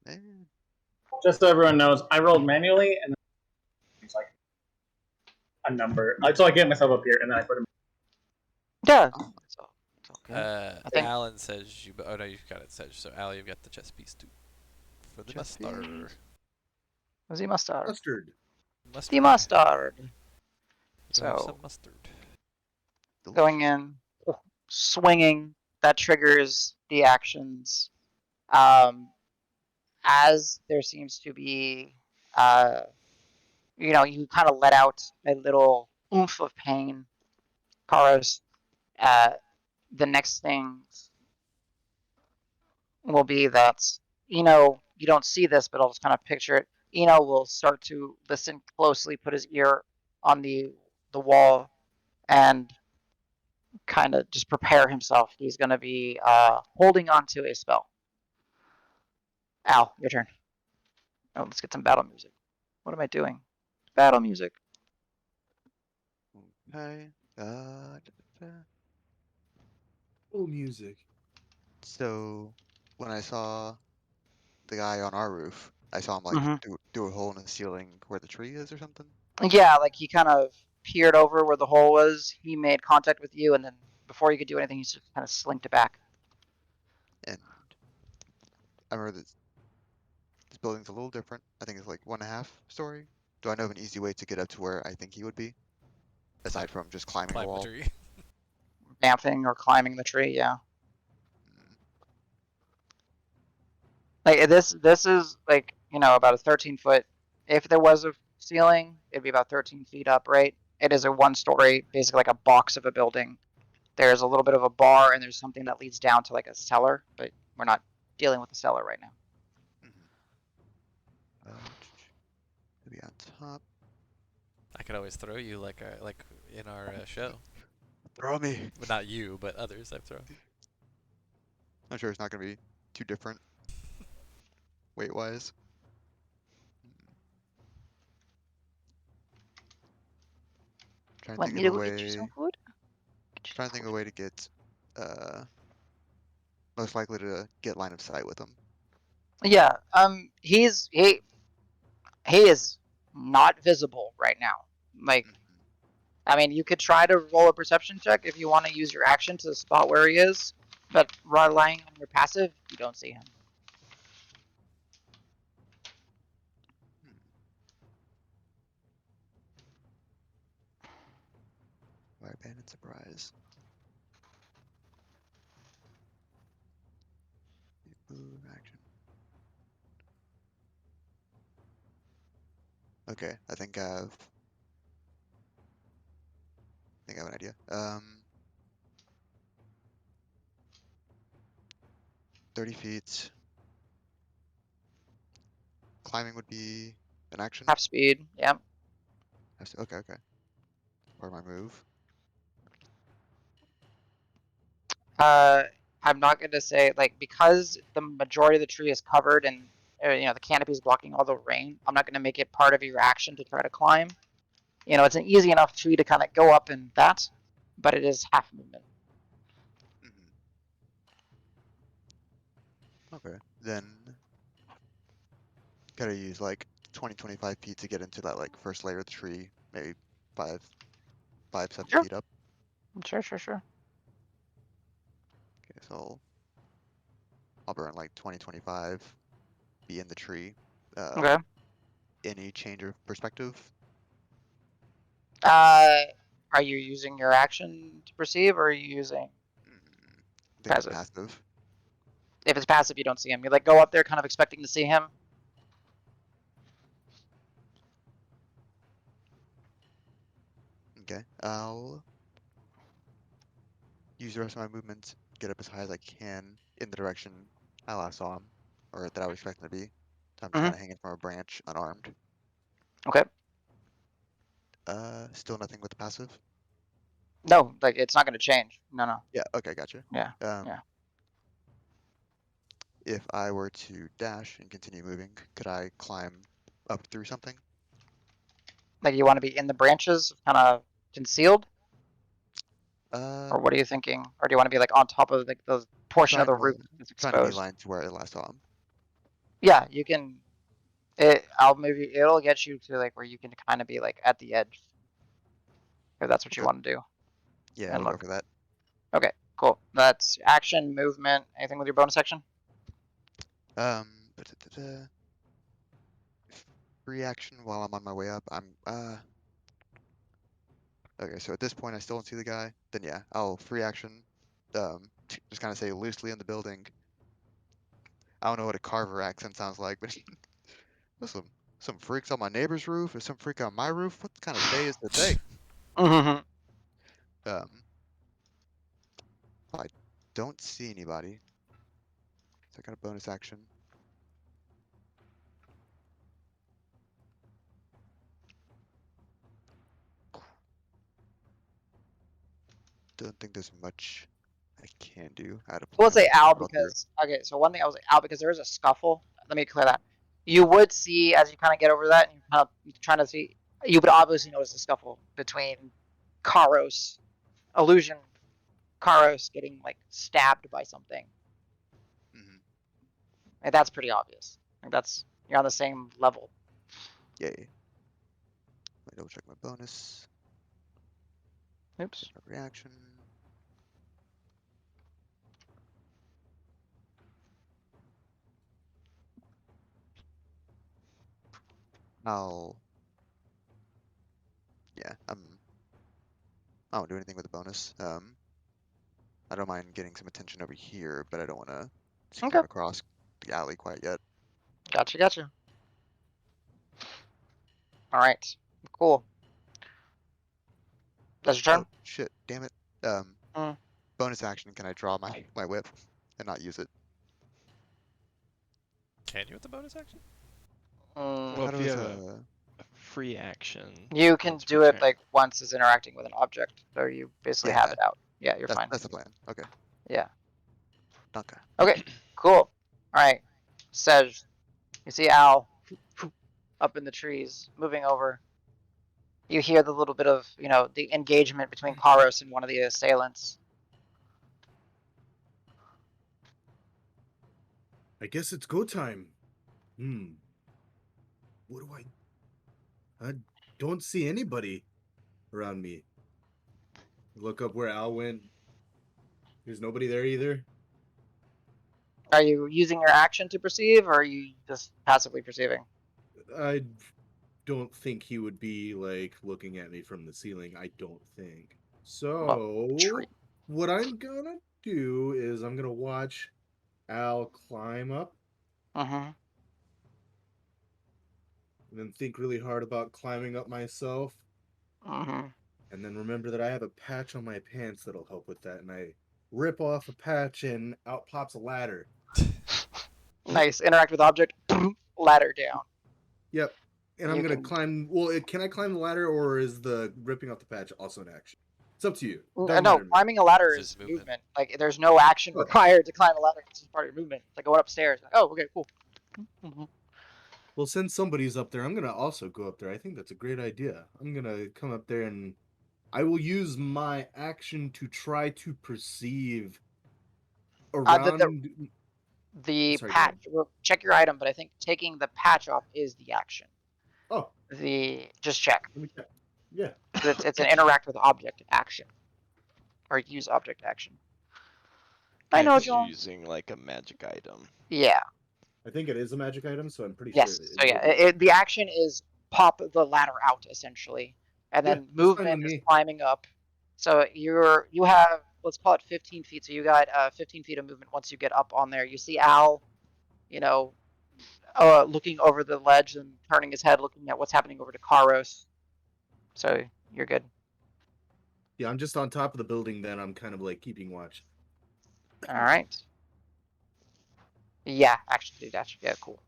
Man. Just so everyone knows, I rolled manually, and then it's like a number. So I get myself up here, and then I put him. Yeah. Oh. So, I think- Alan says you. Oh no, you've got it, Sedge. So Al, you've got the chess piece too. For the Chess Mustar. piece. the mustard. Mustard. Mustard. The mustard. Go have So some mustard. going in, swinging, that triggers the actions. As there seems to be, you kind of let out a little oomph of pain. Karos, the next thing will be that, you don't see this, but I'll just kind of picture it. Eno will start to listen closely, put his ear on the wall, and kind of just prepare himself. He's going to be holding on to a spell. Al, your turn. Oh, let's get some battle music. What am I doing? Battle music. Okay. Oh, music. So when I saw the guy on our roof, I saw him like Mm-hmm. do a hole in the ceiling where the tree is or something. Yeah, like he kind of peered over where the hole was. He made contact with you, and then before you could do anything, he just kind of slinked it back. And I remember this building's a little different. I think it's like 1.5 story. Do I know of an easy way to get up to where I think he would be? Climb, Aside from just climbing a climb the wall. tree. Bamfing or climbing the tree, yeah. Mm, Like this is like, about a 13-foot. If there was a ceiling, it'd be about 13 feet up, right? It is a 1-story, basically like a box of a building. There's a little bit of a bar, and there's something that leads down to like a cellar, but we're not dealing with the cellar right now. maybe on top. I could always throw you like in our show, Throw me. but not you, but others I've thrown. I'm sure it's not gonna be too different weight wise. Trying to Let think me of a to go get you some way. food. Get you Trying to some think of a way to get uh most likely to get line of sight with him. food. Yeah. He is not visible right now. Like, Mhm. I mean, you could try to roll a perception check if you want to use your action to spot where he is, but relying on your passive, you don't see him. Why abandon surprise? Move action. Okay, I think I have an idea. 30 feet. Climbing would be an action. Half speed, yeah. Okay, okay. Part of my move. Uh, I'm not going to say, like, because the majority of the tree is covered and, the canopy is blocking all the rain, I'm not going to make it part of your action to try to climb. It's an easy enough tree to kind of go up in that, but it is half movement. Okay. Then gotta use like 20, 25 feet to get into that like first layer of the tree. Maybe five, 7 Sure, feet up. sure. Okay, so I'll burn like 20, 25. Be in the tree. Okay. Any change of perspective? Are you using your action to perceive, or are you using I think it's passive? passive. If it's passive, you don't see him. You like go up there, kind of expecting to see him. Okay. I'll use the rest of my movement, get up as high as I can in the direction I last saw him, or that I was expecting to be. So I'm just kind of hanging from a branch, unarmed. Okay. Still nothing with the passive. No, like it's not going to change. No. Yeah. Okay, gotcha. Yeah. Um, Yeah. if I were to dash and continue moving, could I climb up through something? Like you want to be in the branches, kind of concealed, Uh, or what are you thinking? Or do you want to be like on top of like the portion of trying the to roof that's trying to exposed? beeline to where I last saw him. Yeah, you can. I'll maybe it'll get you to like where you can kind of be like at the edge, if that's what you Okay. want to do. Yeah, And we'll go look. for that. Okay, cool. That's action, movement. Anything with your bonus action? Um, free action while I'm on my way up. Okay, so at this point I still don't see the guy. Then yeah, I'll free action. Just kind of say loosely in the building. I don't know what a Carver accent sounds like, but there's some freaks on my neighbor's roof or some freak on my roof. What kind of day is today? Mm-hmm. Um, I don't see anybody, so I got a bonus action. Don't think there's much I can do out of We'll plan. I'm say just gonna Al scroll through. because okay. So one thing I was like Al because there is a scuffle. Let me clear that. You would see as you kind of get over that and you're kind of trying to see. You would obviously notice the scuffle between Karos illusion. Karos getting like stabbed by something. Hmm. And that's pretty obvious. Like that's you're on the same level. Yay. Let me double check my bonus. Oops. My reaction. I'll. Yeah, I don't do anything with the bonus. I don't mind getting some attention over here, but I don't want to secure Okay. him across the alley quite yet. Gotcha. All right. Cool. That's your turn. Oh shit! Damn it. Mm. Bonus action. Can I draw my whip and not use it? Can you with the bonus action? Mm. Well, How if you does have a free action, You can once per do it turn. like once as interacting with an object, so you basically have Yeah, it out. Yeah, you're fine. that's the plan. Okay. Yeah. Danke. Okay. Cool. All right. Sej, you see Al up in the trees, moving over. You hear the little bit of, the engagement between Karos and one of the assailants. I guess it's go time. What do I don't see anybody around me. Look up where Al went. There's nobody there either. Are you using your action to perceive, or are you just passively perceiving? I don't think he would be like looking at me from the ceiling. I don't think. So tree. what I'm gonna do is I'm gonna watch Al climb up Mm-hmm. and then think really hard about climbing up myself. Mm-hmm. And then remember that I have a patch on my pants that'll help with that. And I rip off a patch and out pops a ladder. Nice. Interact with object. Ladder down. Yep. And I'm You gonna can. climb. Well, can I climb the ladder, or is the ripping off the patch also an action? It's up to you. Doesn't No, matter to me. climbing a ladder This is is movement. movement. Like, there's no action Okay. required to climb a ladder. It's just part of your movement. It's like going upstairs. Like, oh, okay, cool. Mm-hmm. Well, since somebody's up there, I'm gonna also go up there. I think that's a great idea. I'm gonna come up there and I will use my action to try to perceive around. The Sorry, go patch. ahead. Well, check your item, but I think taking the patch off is the action. Oh, Just check. let me check. Yeah, It's an interact with object action, or use object action. I know, It's Joel. using like a magic item. Yeah. I think it is a magic item, so I'm pretty sure Yes. it So will yeah, be. the action is pop the ladder out essentially, and Yeah, then that's fine with movement is me. climbing up. So you have, let's call it 15 feet. So you got 15 feet of movement once you get up on there. You see Al, you know, looking over the ledge and turning his head, looking at what's happening over to Karos. So you're good. Yeah, I'm just on top of the building. Then I'm kind of like keeping watch. All right. Yeah, actually, that's yeah, cool.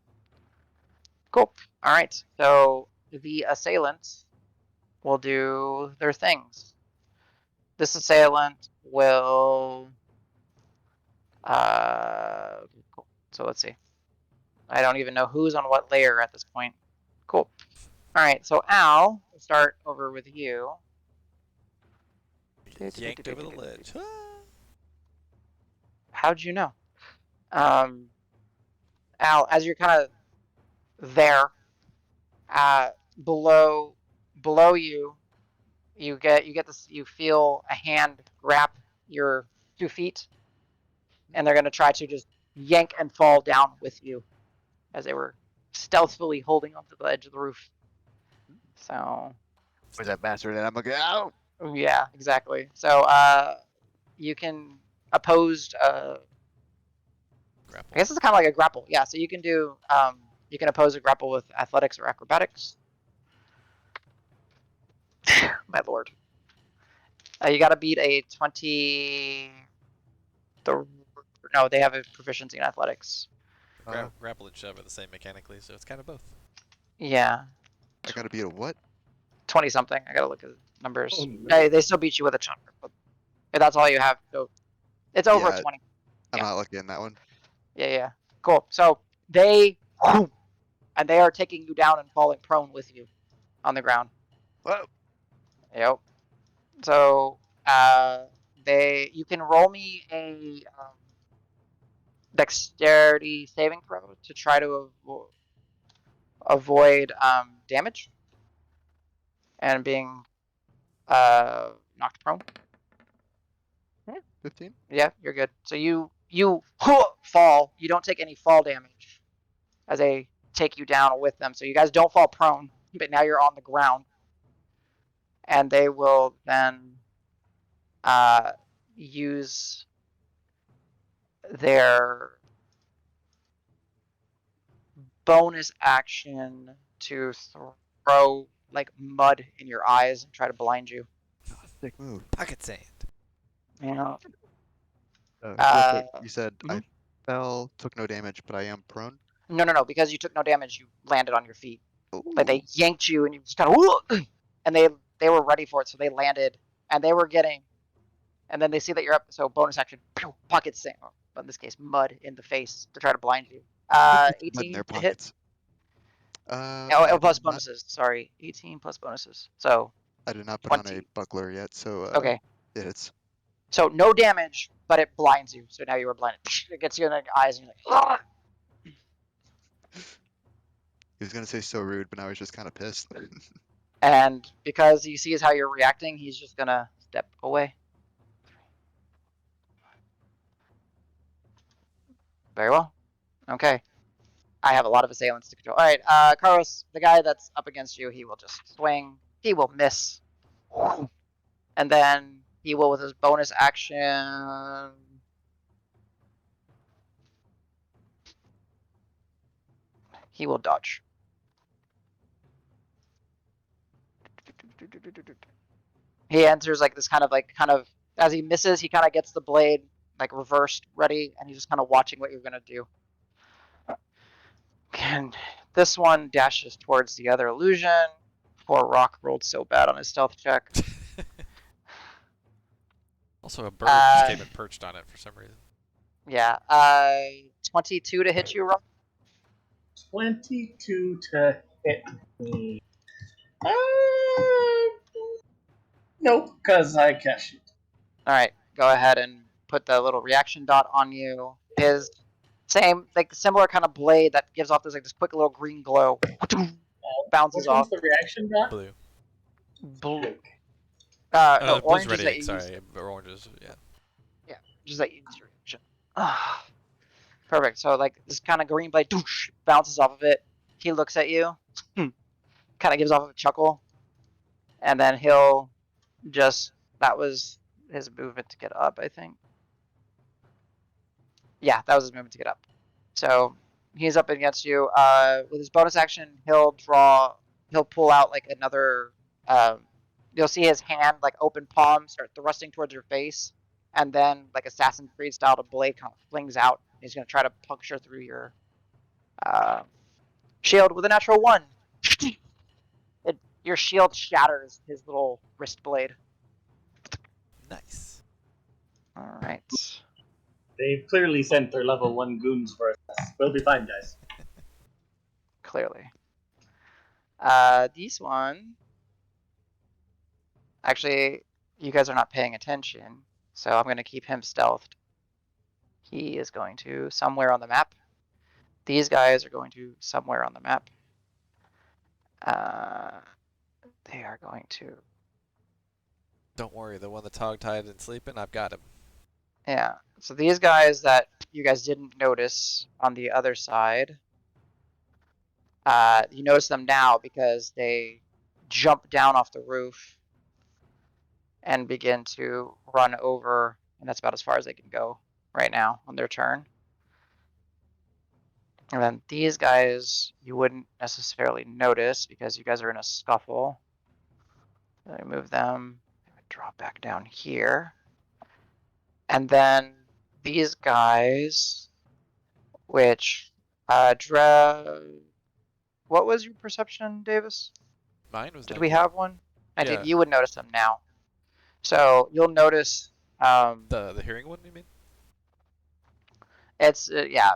Cool. All right. So the assailants will do their things. This assailant will. Cool. So let's see. I don't even know who's on what layer at this point. Cool. All right. So Al, we'll start over with you. Yanked over the ledge. How'd you know? Al, as you're kind of there, below you, you get this. You feel a hand grab your 2 feet, and they're gonna try to just yank and fall down with you, as they were stealthily holding onto the edge of the roof. So Where's that bastard? And I'm like, ow! yeah, exactly. So you can oppose. I Grapple. guess it's kind of like a grapple. Yeah. So you can do. You can oppose a grapple with athletics or acrobatics. My lord. You got to beat a 20. No, they have a proficiency in athletics. Grapple and shove are the same mechanically, so it's kind of both. Yeah, I gotta be a what? 20 something. I gotta look at the numbers. Oh, no. They still beat you with a chunk, but that's all you have. So it's over Yeah, 20. I'm Yeah. not lucky in that one. Yeah. Cool. So they are taking you down and falling prone with you on the ground. Whoa! Yep. So you can roll me a dexterity saving throw to try to avoid damage and being knocked prone. 15. Yeah, you're good. So you fall. You don't take any fall damage as they take you down with them. So you guys don't fall prone, but now you're on the ground, and they will then use their bonus action to throw like mud in your eyes and try to blind you. Sick move. Pocket sand. Yeah. Real quick, you said I mhm. fell, took no damage, but I am prone. No. Because you took no damage, you landed on your feet. Like Ooh. they yanked you, and you just kind of, and they were ready for it, so they landed, and they were getting, and then they see that you're up. So bonus action, pocket sand. In this case, mud in the face to try to blind you. Mud in 18 their to hit. pockets. Oh, I plus did not. bonuses. Sorry, 18 plus bonuses. So I did not put on a 20. buckler yet, so Okay. it hits. So no damage, but it blinds you. So now you were blinded. It gets you in the eyes, and you're like, ah! He was gonna say so rude, but now he's just kind of pissed. And because he sees how you're reacting, he's just gonna step away. Very well. Okay. I have a lot of assailants to control. All right, Carlos, the guy that's up against you, he will just swing. He will miss. And then he will, with his bonus action, he will dodge. He enters like this kind of as he misses, he kind of gets the blade like reversed, ready, and he's just kind of watching what you're gonna do. And this one dashes towards the other illusion. Poor Rock rolled so bad on his stealth check. Also, a bird just came and perched on it for some reason. Yeah. 22 to hit you, Rock. 22 to hit me. Nope, because I catch it. All right, go ahead and put the little reaction dot on you. His same, like similar kind of blade that gives off this like this quick little green glow. Bounces Which off. one's the reaction dot? Blue. Blue. Oh, No, no, the blue's orange is that ready. you use. Sorry, oranges. Yeah. Yeah, just that you use your reaction. Perfect. So like this kind of green blade bounces off of it. He looks at you, kind of gives off a chuckle, and then he'll just, that was his movement to get up, I think. Yeah, that was his movement to get up. So he's up against you. With his bonus action, he'll pull out like another. You'll see his hand, like open palm, start thrusting towards your face, and then like Assassin's Creed style, the blade kind of flings out. He's gonna try to puncture through your shield with a natural 1. Your shield shatters his little wrist blade. Nice. All right. They've clearly sent their level 1 goons for us. We'll be fine, guys. Clearly. This one. Actually, you guys are not paying attention, so I'm going to keep him stealthed. He is going to somewhere on the map. These guys are going to somewhere on the map. They are going to. Don't worry, the one that's hogtied and sleeping, I've got him. Yeah. So these guys that you guys didn't notice on the other side, you notice them now because they jump down off the roof and begin to run over, and that's about as far as they can go right now on their turn. And then these guys you wouldn't necessarily notice because you guys are in a scuffle. I move them, drop back down here. And then these guys, which what was your perception, Davis? Mine was Did 19. we have one? 19. Yeah. You would notice them now. So you'll notice The hearing one, you mean? it's yeah,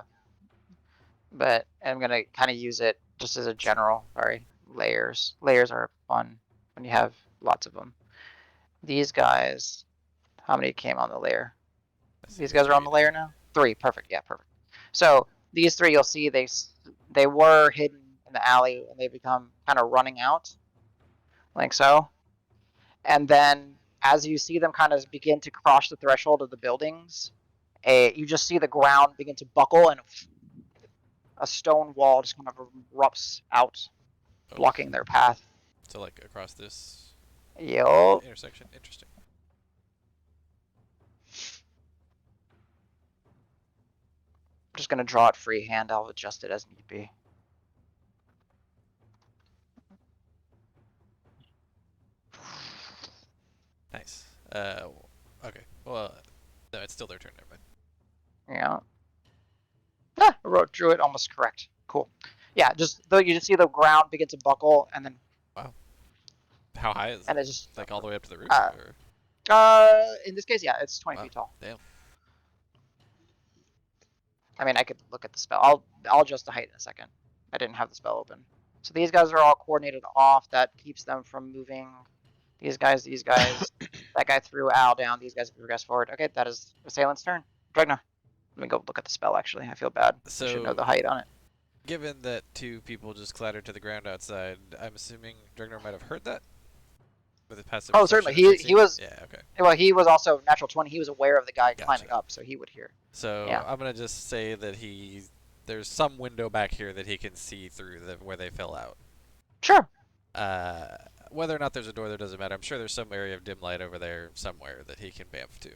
but I'm gonna kind of use it just as a general. Sorry, layers. Layers are fun when you have lots of them. these guys. How many came on the layer? I see These guys are on the layer now? 3. Perfect. Yeah, perfect. So these 3, you'll see they were hidden in the alley and they become kind of running out, like so. And then as you see them kind of begin to cross the threshold of the buildings, you just see the ground begin to buckle and a stone wall just kind of erupts out, Oh. blocking their path. So like across this Yup. intersection. Interesting. I'm just gonna draw it freehand. I'll adjust it as need be. Nice. Okay. Well, no, it's still their turn. Never mind. Yeah. Drew it almost correct. Cool. Yeah, just though you just see the ground begin to buckle and then. Wow. How high is and it? it just Like all the way up to the roof? uh, or? In this case, yeah, it's 20 Wow. feet tall. Damn. I mean, I could look at the spell. I'll adjust the height in a second. I didn't have the spell open. So these guys are all coordinated off. That keeps them from moving. These guys. That guy threw Al down. These guys progress forward. Okay, that is Assailant's turn. Dragnar. Let me go look at the spell, actually. I feel bad. I should know So, the height on it. given that 2 people just clattered to the ground outside, I'm assuming Dragnar might have heard that? With his passive Oh, certainly. perception and He sensing? was. Yeah, okay. Well, he was also natural 20. He was aware of the guy climbing Gotcha. up, so he would hear. So, Yeah. I'm going to just say that there's some window back here that he can see through where they fell out. Sure. Whether or not there's a door there doesn't matter. I'm sure there's some area of dim light over there somewhere that he can bamf to.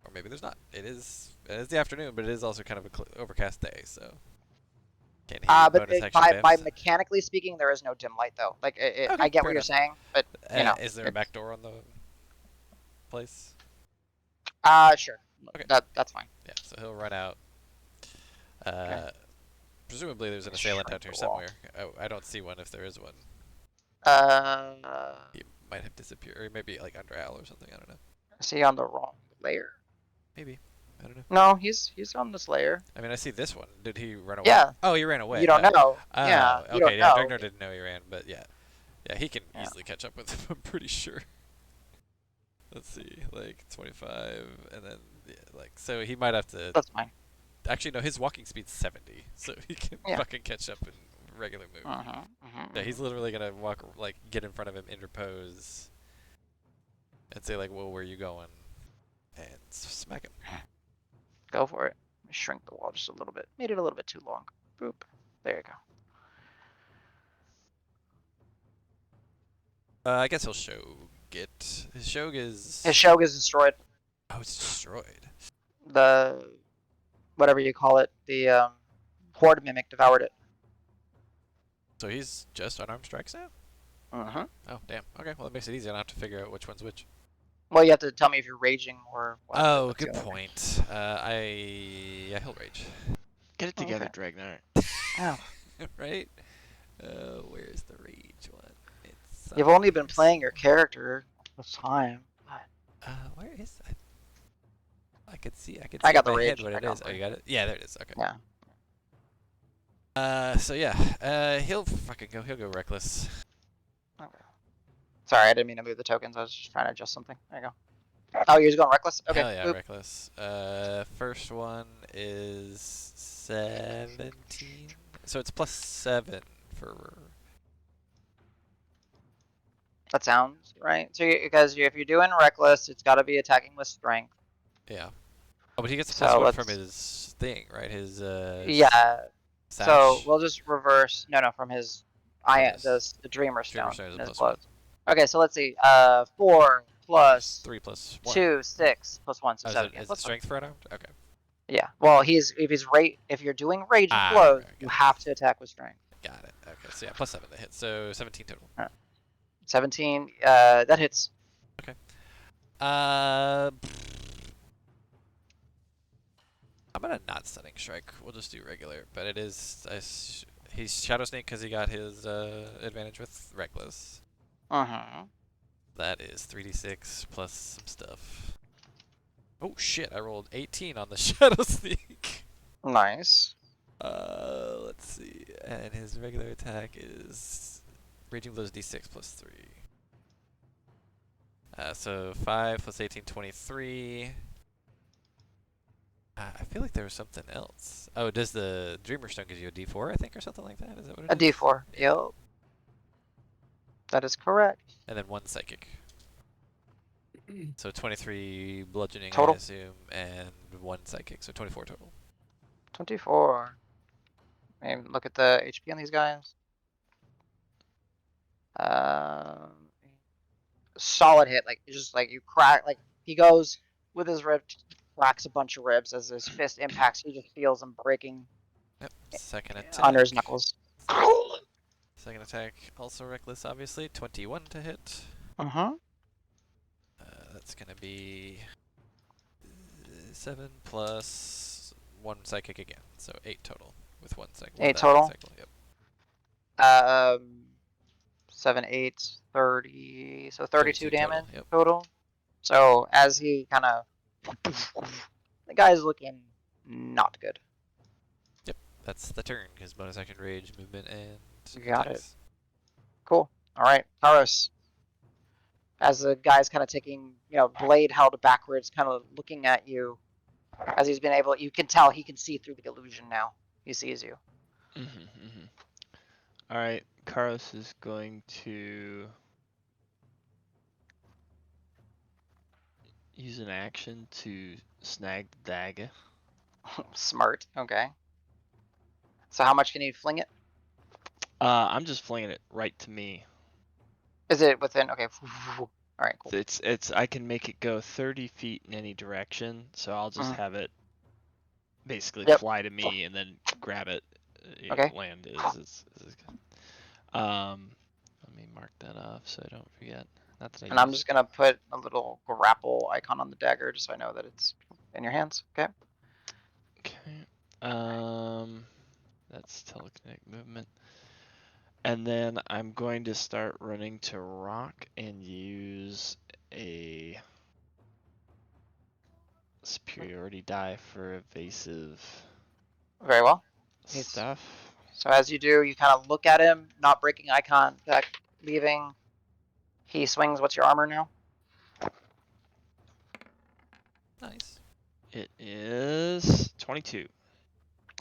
Or maybe there's not. It is the afternoon, but it is also kind of an overcast day, so. Can he But bonus action by bamf? mechanically speaking, there is no dim light though. Like Okay, I get fair what you're enough. saying, but you know. Is there a back door on the place? Sure. Okay. That's fine. Yeah, so he'll run out. Okay. Presumably there's an assailant out Shrink here the wall. somewhere. I don't see one if there is one. He might have disappeared, or maybe like under Al or something. I don't know. Is he on the wrong layer? Maybe. I don't know. No, he's on this layer. I mean, I see this one. Did he run away? Yeah. Oh, he ran away. You don't know. Oh, Yeah. okay. You don't Yeah, know. Dragnar didn't know he ran, but yeah. Yeah, he can Yeah. easily catch up with him, I'm pretty sure. Let's see, like 25, and then, yeah, like, so he might have to. That's fine. Actually, no, his walking speed's 70, so he can Yeah. fucking catch up in regular move. Yeah, he's literally gonna walk, like, get in front of him, interpose, and say, like, whoa, where are you going? And smack him. Go for it. Shrink the wall just a little bit. Made it a little bit too long. Boop. There you go. I guess he'll shog it. His shog is. His Shog is destroyed. Oh, it's destroyed. The whatever you call it, the horde mimic devoured it. So he's just unarmed strikes now? Oh, damn. Okay, well, that makes it easy. I don't have to figure out which one's which. Well, you have to tell me if you're raging or what. Oh, That's good the only- point. Yeah, he'll rage. Get it together, Okay. Dragnar. Yeah. Right? Where's the rage one? It's You've only been playing your character this time. Where is that? I could see. I I got in the my head rage. what I it got is. the Oh, you got it. Yeah, there it is. Okay. Yeah. So yeah. He'll fucking go. He'll go reckless. Okay. Sorry, I didn't mean to move the tokens. I was just trying to adjust something. There you go. Oh, you're going reckless? Okay. Hell yeah, boop. reckless. First one is 17. So it's +7 for. That sounds right. So, because if you're doing reckless, it's got to be attacking with strength. Yeah. Oh, but he gets a So +1 from let's- his thing, right? His Yeah. sash. So we'll just reverse. No, from his the Dreamer Stone. Stone is in a his +1. clothes. Okay, so let's see. 4 plus 3 + 1. 2, 6 plus 1, so Oh, 7. is Yeah, it plus 7. strength for unarmed? Okay. Yeah. Well, if you're doing rage and Ah, clothes, right, you got it. have to attack with strength. Got it. Okay, so yeah, +7 to hit. So 17 total. 17. That hits. I'm gonna not stunning strike. We'll just do regular, but it is he's Shadow Snake because he got his advantage with reckless. That is 3d6 plus some stuff. Oh shit! I rolled 18 on the Shadow Sneak. Nice. Let's see. And his regular attack is Raging Blows d6 plus 3. So 5 plus 18, 23. I feel like there was something else. Oh, does the Dreamer Stone give you a D4, I think, or something like that? Is that what it A is? D4. Yeah. Yep. That is correct. And then 1 Psychic. So 23 bludgeoning, I Total. assume, and 1 Psychic. So 24 total. 24. And look at the HP on these guys. Solid hit. Like, it's just like you crack. Like, he goes with his rib, cracks a bunch of ribs as his fist impacts. He just feels them breaking Yep. Second attack. under his knuckles. Second attack, also reckless, obviously. 21 to hit. Uh-huh. That's gonna be 7 plus 1 Psychic again. So 8 total with 1 cycle. 8 total? Yep. 7, 8, 30. So 32 damage total, yep. total. So as he kind of, the guy's looking not good. Yep. That's the turn. His bonus action, rage, movement, and Got attacks. it. Cool. All right, Taros. As the guy's kind of taking, blade held backwards, kind of looking at you, as he's been able, you can tell he can see through the illusion now. He sees you. All right, Karos is going to use an action to snag the dagger. Smart. Okay. So how much can you fling it? I'm just flinging it right to me. Is it within? Okay. All right. Cool. It's I can make it go 30 feet in any direction, so I'll just have it basically fly to me and then grab it. Okay. Land is let me mark that off so I don't forget. Not that I And I'm just gonna put a little grapple icon on the dagger just so I know that it's in your hands. Okay. Okay. That's telekinetic movement. And then I'm going to start running to rock and use a superiority die for evasive Very well. stuff. So as you do, you kind of look at him, not breaking eye contact, leaving. He swings. What's your armor now? Nice. It is 22.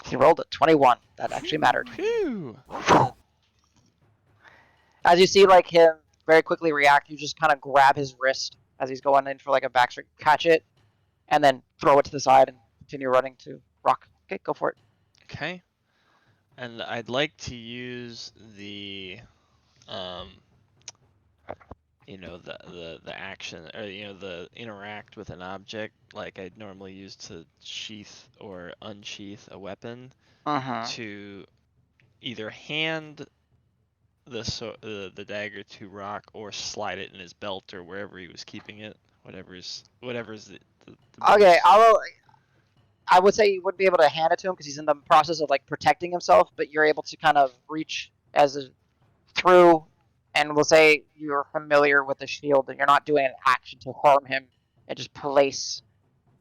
He rolled a 21. That actually mattered. Phew. As you see, like, him very quickly react, you just kind of grab his wrist as he's going in for like a backstreak, catch it, and then throw it to the side and continue running to rock. Okay, go for it. Okay. And I'd like to use the the action, or the interact with an object like I'd normally use to sheath or unsheath a weapon, to either hand the dagger to Rock or slide it in his belt or wherever he was keeping it, whatever's the Okay, I would say you wouldn't be able to hand it to him because he's in the process of like protecting himself, but you're able to kind of reach through, and we'll say you're familiar with the shield and you're not doing an action to harm him, and just place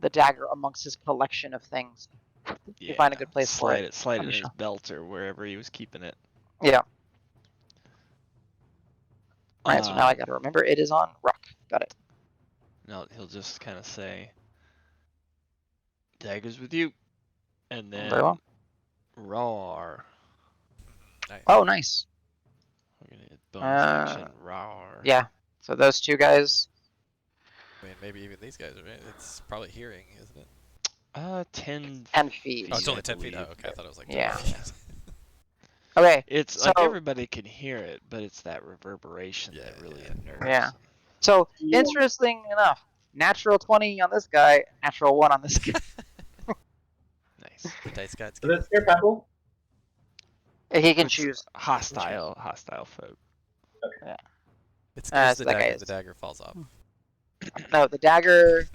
the dagger amongst his collection of things. You find a good place for it. Slide it in his belt or wherever he was keeping it. Yeah. Alright, so now I gotta remember it is on rock. Got it. No, he'll just kind of say, "Daggers with you," and then roar. Nice. Oh, nice. We're gonna get bonus action roar. Yeah. So those two guys. I mean, maybe even these guys. Right? It's probably hearing, isn't it? 10 feet. Oh, it's only 10 feet. Oh, okay. I thought it was like 20 Yeah. feet. Okay. It's like everybody can hear it, but it's that reverbation that really unnerves. Yeah. So interesting enough, natural 20 on this guy, natural 1 on this guy. Nice. The dice gods. So that's your pebble? He can choose. Hostile folk. Okay. Yeah. It's So the dagger falls off. No, the dagger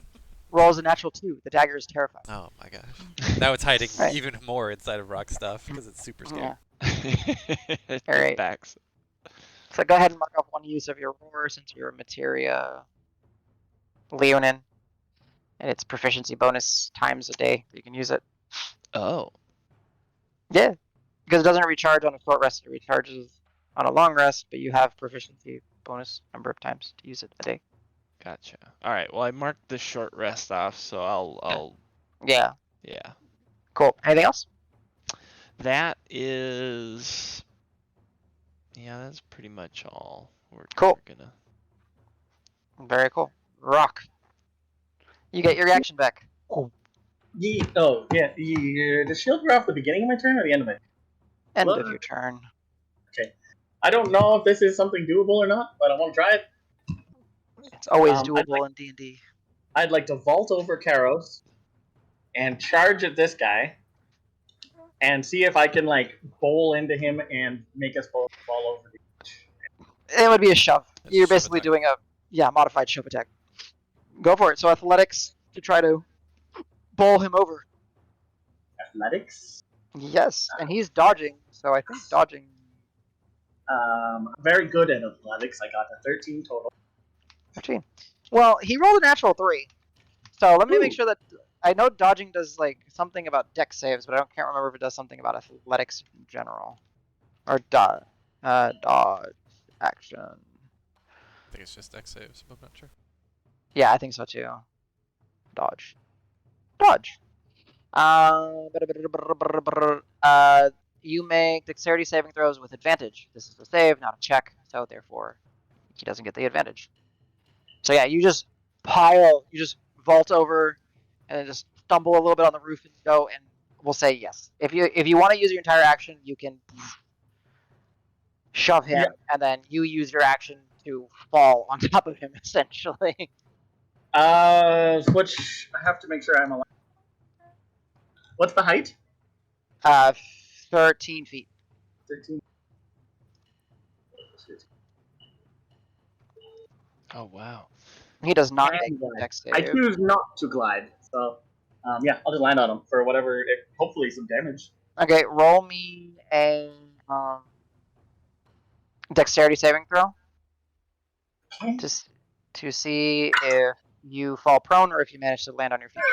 rolls a natural 2. The dagger is terrified. Oh my gosh. Now it's hiding Right. even more inside of Rock stuff because it's super scared. Yeah. All right. Backs. So go ahead and mark off one use of your roar since you're Materia Leonin. And it's proficiency bonus times a day. You can use it. Oh. Yeah. Because it doesn't recharge on a short rest, it recharges on a long rest, but you have proficiency bonus number of times to use it a day. Gotcha. All right. Well, I marked the short rest off, so I'll. Yeah. Yeah. Cool. Anything else? That is. Yeah, that's pretty much all we're Cool. gonna. Very cool. Rock. You get your reaction back. Oh, yeah. Does shield wear off the beginning of my turn or the end of it? End of your turn. Okay. I don't know if this is something doable or not, but I want to try it. It's always I'd doable in D&D. I'd like to vault over Karos and charge at this guy and see if I can like bowl into him and make us both fall over. It would be a shove. It's You're shove basically attack. doing a modified shove attack. Go for it. So athletics to try to bowl him over. Athletics. Yes, and he's dodging, so I think dodging. Very good at athletics. I got a 13 total. 13. Well, he rolled a natural 3. So let me make Ooh. sure that I know dodging does like something about dex saves, but I can't remember if it does something about athletics in general. Or dodge action. I think it's just dex saves, but I'm not sure. Yeah, I think so too. Dodge. You make dexterity saving throws with advantage. This is a save, not a check, so therefore he doesn't get the advantage. So yeah, you just vault over, and then just stumble a little bit on the roof and go, and we'll say yes. If you want to use your entire action, you can shove him, and then you use your action to fall on top of him, essentially. Which I have to make sure I'm alive. What's the height? 13 feet. 13. Oh wow. He does not And make glide. dex I save. choose not to glide. So, yeah, I'll just land on him for whatever. Hopefully, some damage. Okay, roll me a dexterity saving throw Okay. to see if you fall prone or if you manage to land on your feet.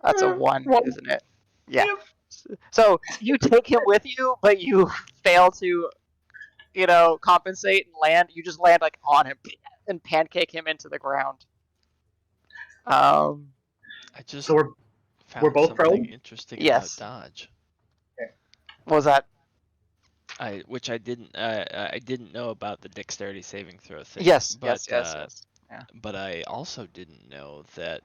That's a 1, isn't it? Yeah. Yep. So you take him with you, but you fail to, compensate and land. You just land like on him and pancake him into the ground. I just So found we're both something prone? interesting Yes. about dodge. What was that? I didn't know about the dexterity saving throw thing. Yes. But, Yes. Yeah. But I also didn't know that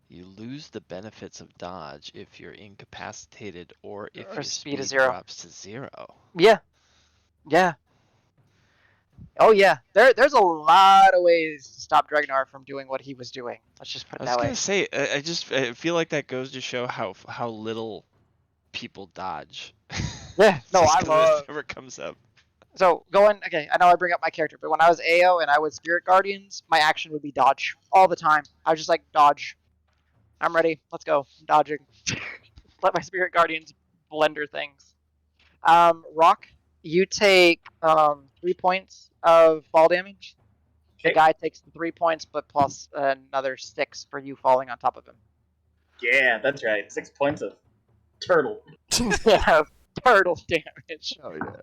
you lose the benefits of dodge if you're incapacitated or if your speed is speed 0. drops to 0. Yeah. Oh yeah. There's a lot of ways to stop Dregnar from doing what he was doing. Let's just put it I was that way. gonna say, I feel like that goes to show how little people dodge. Yeah. No, Just I 'cause love. it never comes up. So okay, I know I bring up my character, but when I was AO and I was Spirit Guardians, my action would be dodge all the time. I was just like, dodge. I'm ready. Let's go. I'm dodging. Let my Spirit Guardians blender things. Rock, you take 3 points of fall damage. The Okay. guy takes the 3 points, but plus another 6 for you falling on top of him. Yeah, that's right. 6 points of turtle. Yeah, turtle damage. Oh yeah.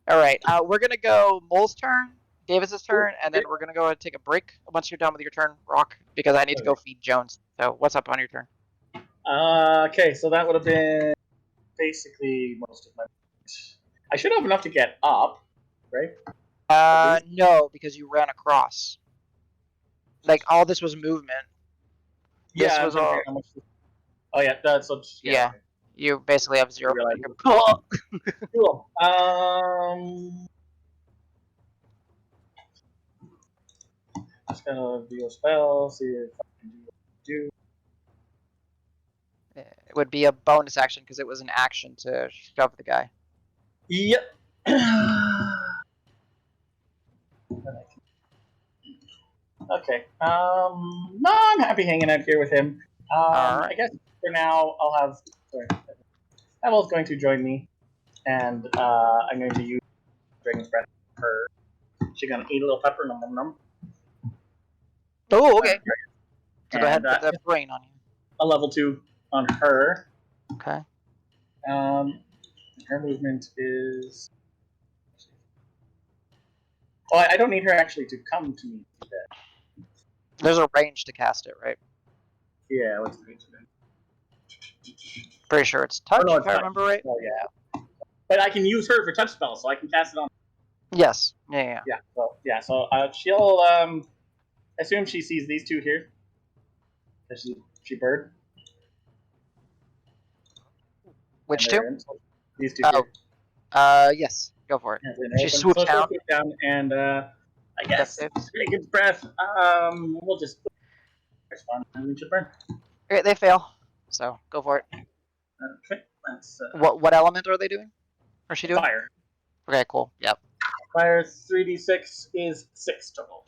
All right, we're gonna go Mole's turn, Davis's turn, and then we're gonna go and take a break once you're done with your turn, Rock, because I need to go feed Jones. So what's up on your turn? Okay, so that would have been basically most of my. I should have enough to get up, right? No, because you ran across. Like all this was movement. This Yeah, was all. how much. Oh yeah, that's Yeah. You basically have 0. Realize Cool. Cool. Just gonna do a spell, see if I can do what I do. It would be a bonus action because it was an action to shove the guy. Yep. Okay. No, I'm happy hanging out here with him. Alright. I guess for now I'll have. Sorry, Evel's going to join me, and I'm going to use Dragon's Breath on her. She's gonna eat a little pepper, nom nom nom. Oh, okay. So go ahead And and put the brain on you. a level 2 on her. Okay. Her movement is Oh, I don't need her actually to come to me. There's a range to cast it, right? Yeah, what's the range? Pretty sure it's touch, no, if I remember right. Oh, yeah. But I can use her for touch spells, so I can cast it on. Yes. Yeah. So she'll I assume she sees these two here. Is she bird? Which two? These two Oh. here. Yes. Go for it. She swoops down. Swoop down, and I guess take a breath. We'll just respond and we should burn. Okay, they fail. So go for it. Okay, that's What element are they doing? Or is she doing? fire. Okay, cool. Yep. Fire 3d6 is 6 total.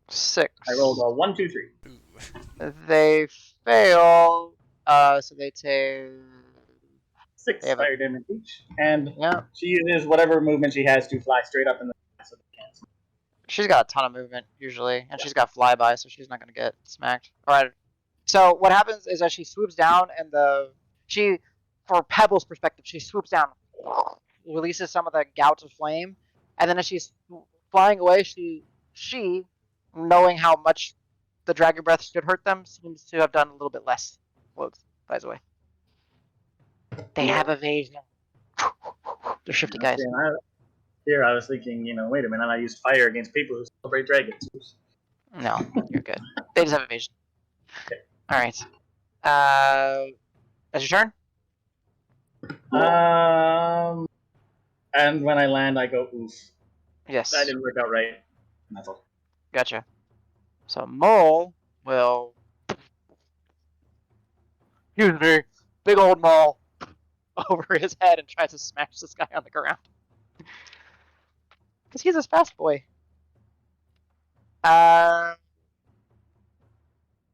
6. I rolled a 1, 2, 3. Ooh. They fail. So they take 6 have fire damage each, and yeah. she uses whatever movement she has to fly straight up in the air so they can't. She's got a ton of movement usually, and she's got flyby, so she's not gonna get smacked. All right. So what happens is as she swoops down, and for Pebble's perspective, she swoops down, releases some of the gouts of flame, and then as she's flying away, she, knowing how much the dragon breath should hurt them, seems to have done a little bit less. Floats, flies away. They have evasion. They're shifty guys. Here I was thinking, wait a minute, I used fire against people who celebrate dragons. No, you're good. They just have evasion. Okay. All right. That's your turn. And when I land, I go oof. Yes. That didn't work out right. And that's all. Gotcha. So Mole will use the big old maul over his head and tries to smash this guy on the ground. Because he's a fast boy.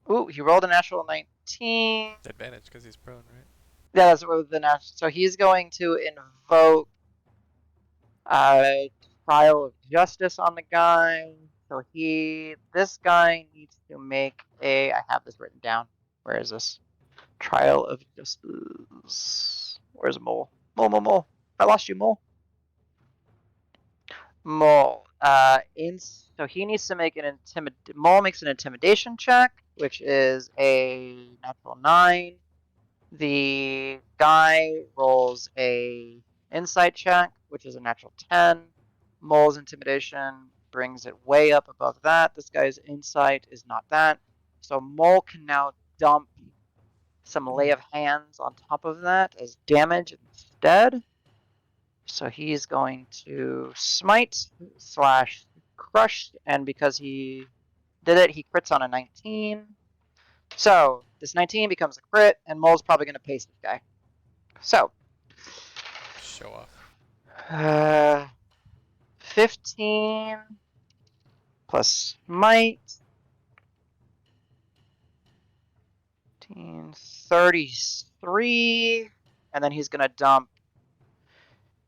Ooh, he rolled a natural 19. Advantage because he's prone, right? Yeah, that's what the natural. So he's going to invoke trial of justice on the guy. So this guy needs to make I have this written down. Where is this? Trial of justice. Where's Mole? Mole. I lost you, Mole. Mole. So he needs to make Mole makes an intimidation check, which is a natural 9. The guy rolls a insight check, which is a natural 10. Mole's intimidation brings it way up above that. This guy's insight is not that. So Mole can now dump some lay of hands on top of that as damage instead. So he's going to smite / crush, and because he did it, he crits on a 19. So this 19 becomes a crit, and Mole's probably going to pace this guy. So show off. 15 plus smite. 33, and then he's going to dump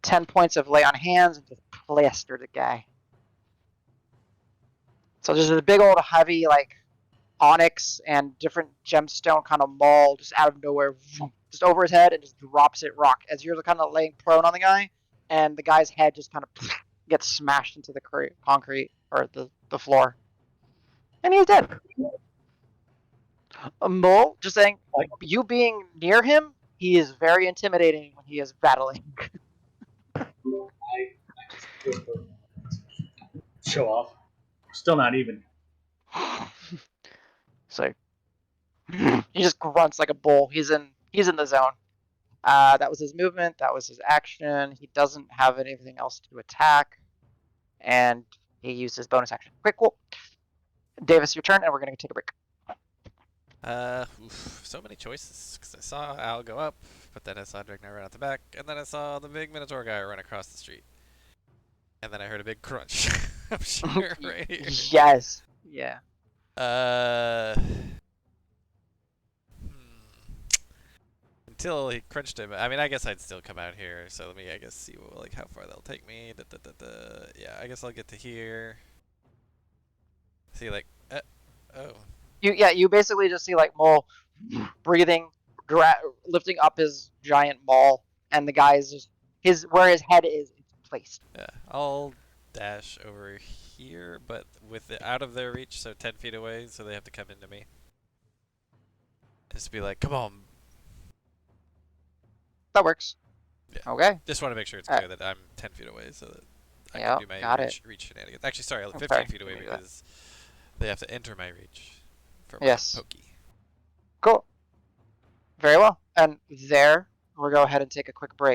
10 points of lay on hands and just plaster the guy. So there's a big old heavy onyx and different gemstone kind of maul just out of nowhere, just over his head, and just drops it rock as you're kind of laying prone on the guy, and the guy's head just kind of gets smashed into the concrete or the floor, and he's dead. Mole, just saying, you being near him, he is very intimidating when he is battling. Show off. Still not even. So he just grunts like a bull. He's in the zone. That was his movement. That was his action. He doesn't have anything else to attack, and he used his bonus action. Quick, cool. Davis, your turn, and we're gonna take a break. So many choices. Because I saw Al go up, but then I saw Dragnar run out the back, and then I saw the big Minotaur guy run across the street. And then I heard a big crunch. I'm sure right here. Yes. Yeah. Until he crunched him. I mean, I guess I'd still come out here. So let me, I guess, see how far they'll take me. Yeah, I guess I'll get to here. See, oh. You basically just see Mole breathing, lifting up his giant maul, and the guy's just where his head is placed. Yeah, I'll dash over here, but with it out of their reach, so 10 feet away, so they have to come into me. Just be like, come on. That works. Yeah. Okay. Just want to make sure it's clear that I'm 10 feet away, so that I Yeah, can do my got reach shenanigans. Actually, sorry, Okay, 15 feet you away can do that. because they have to enter my reach for my Yes. pokey. Cool. Very well. And there, we'll go ahead and take a quick break.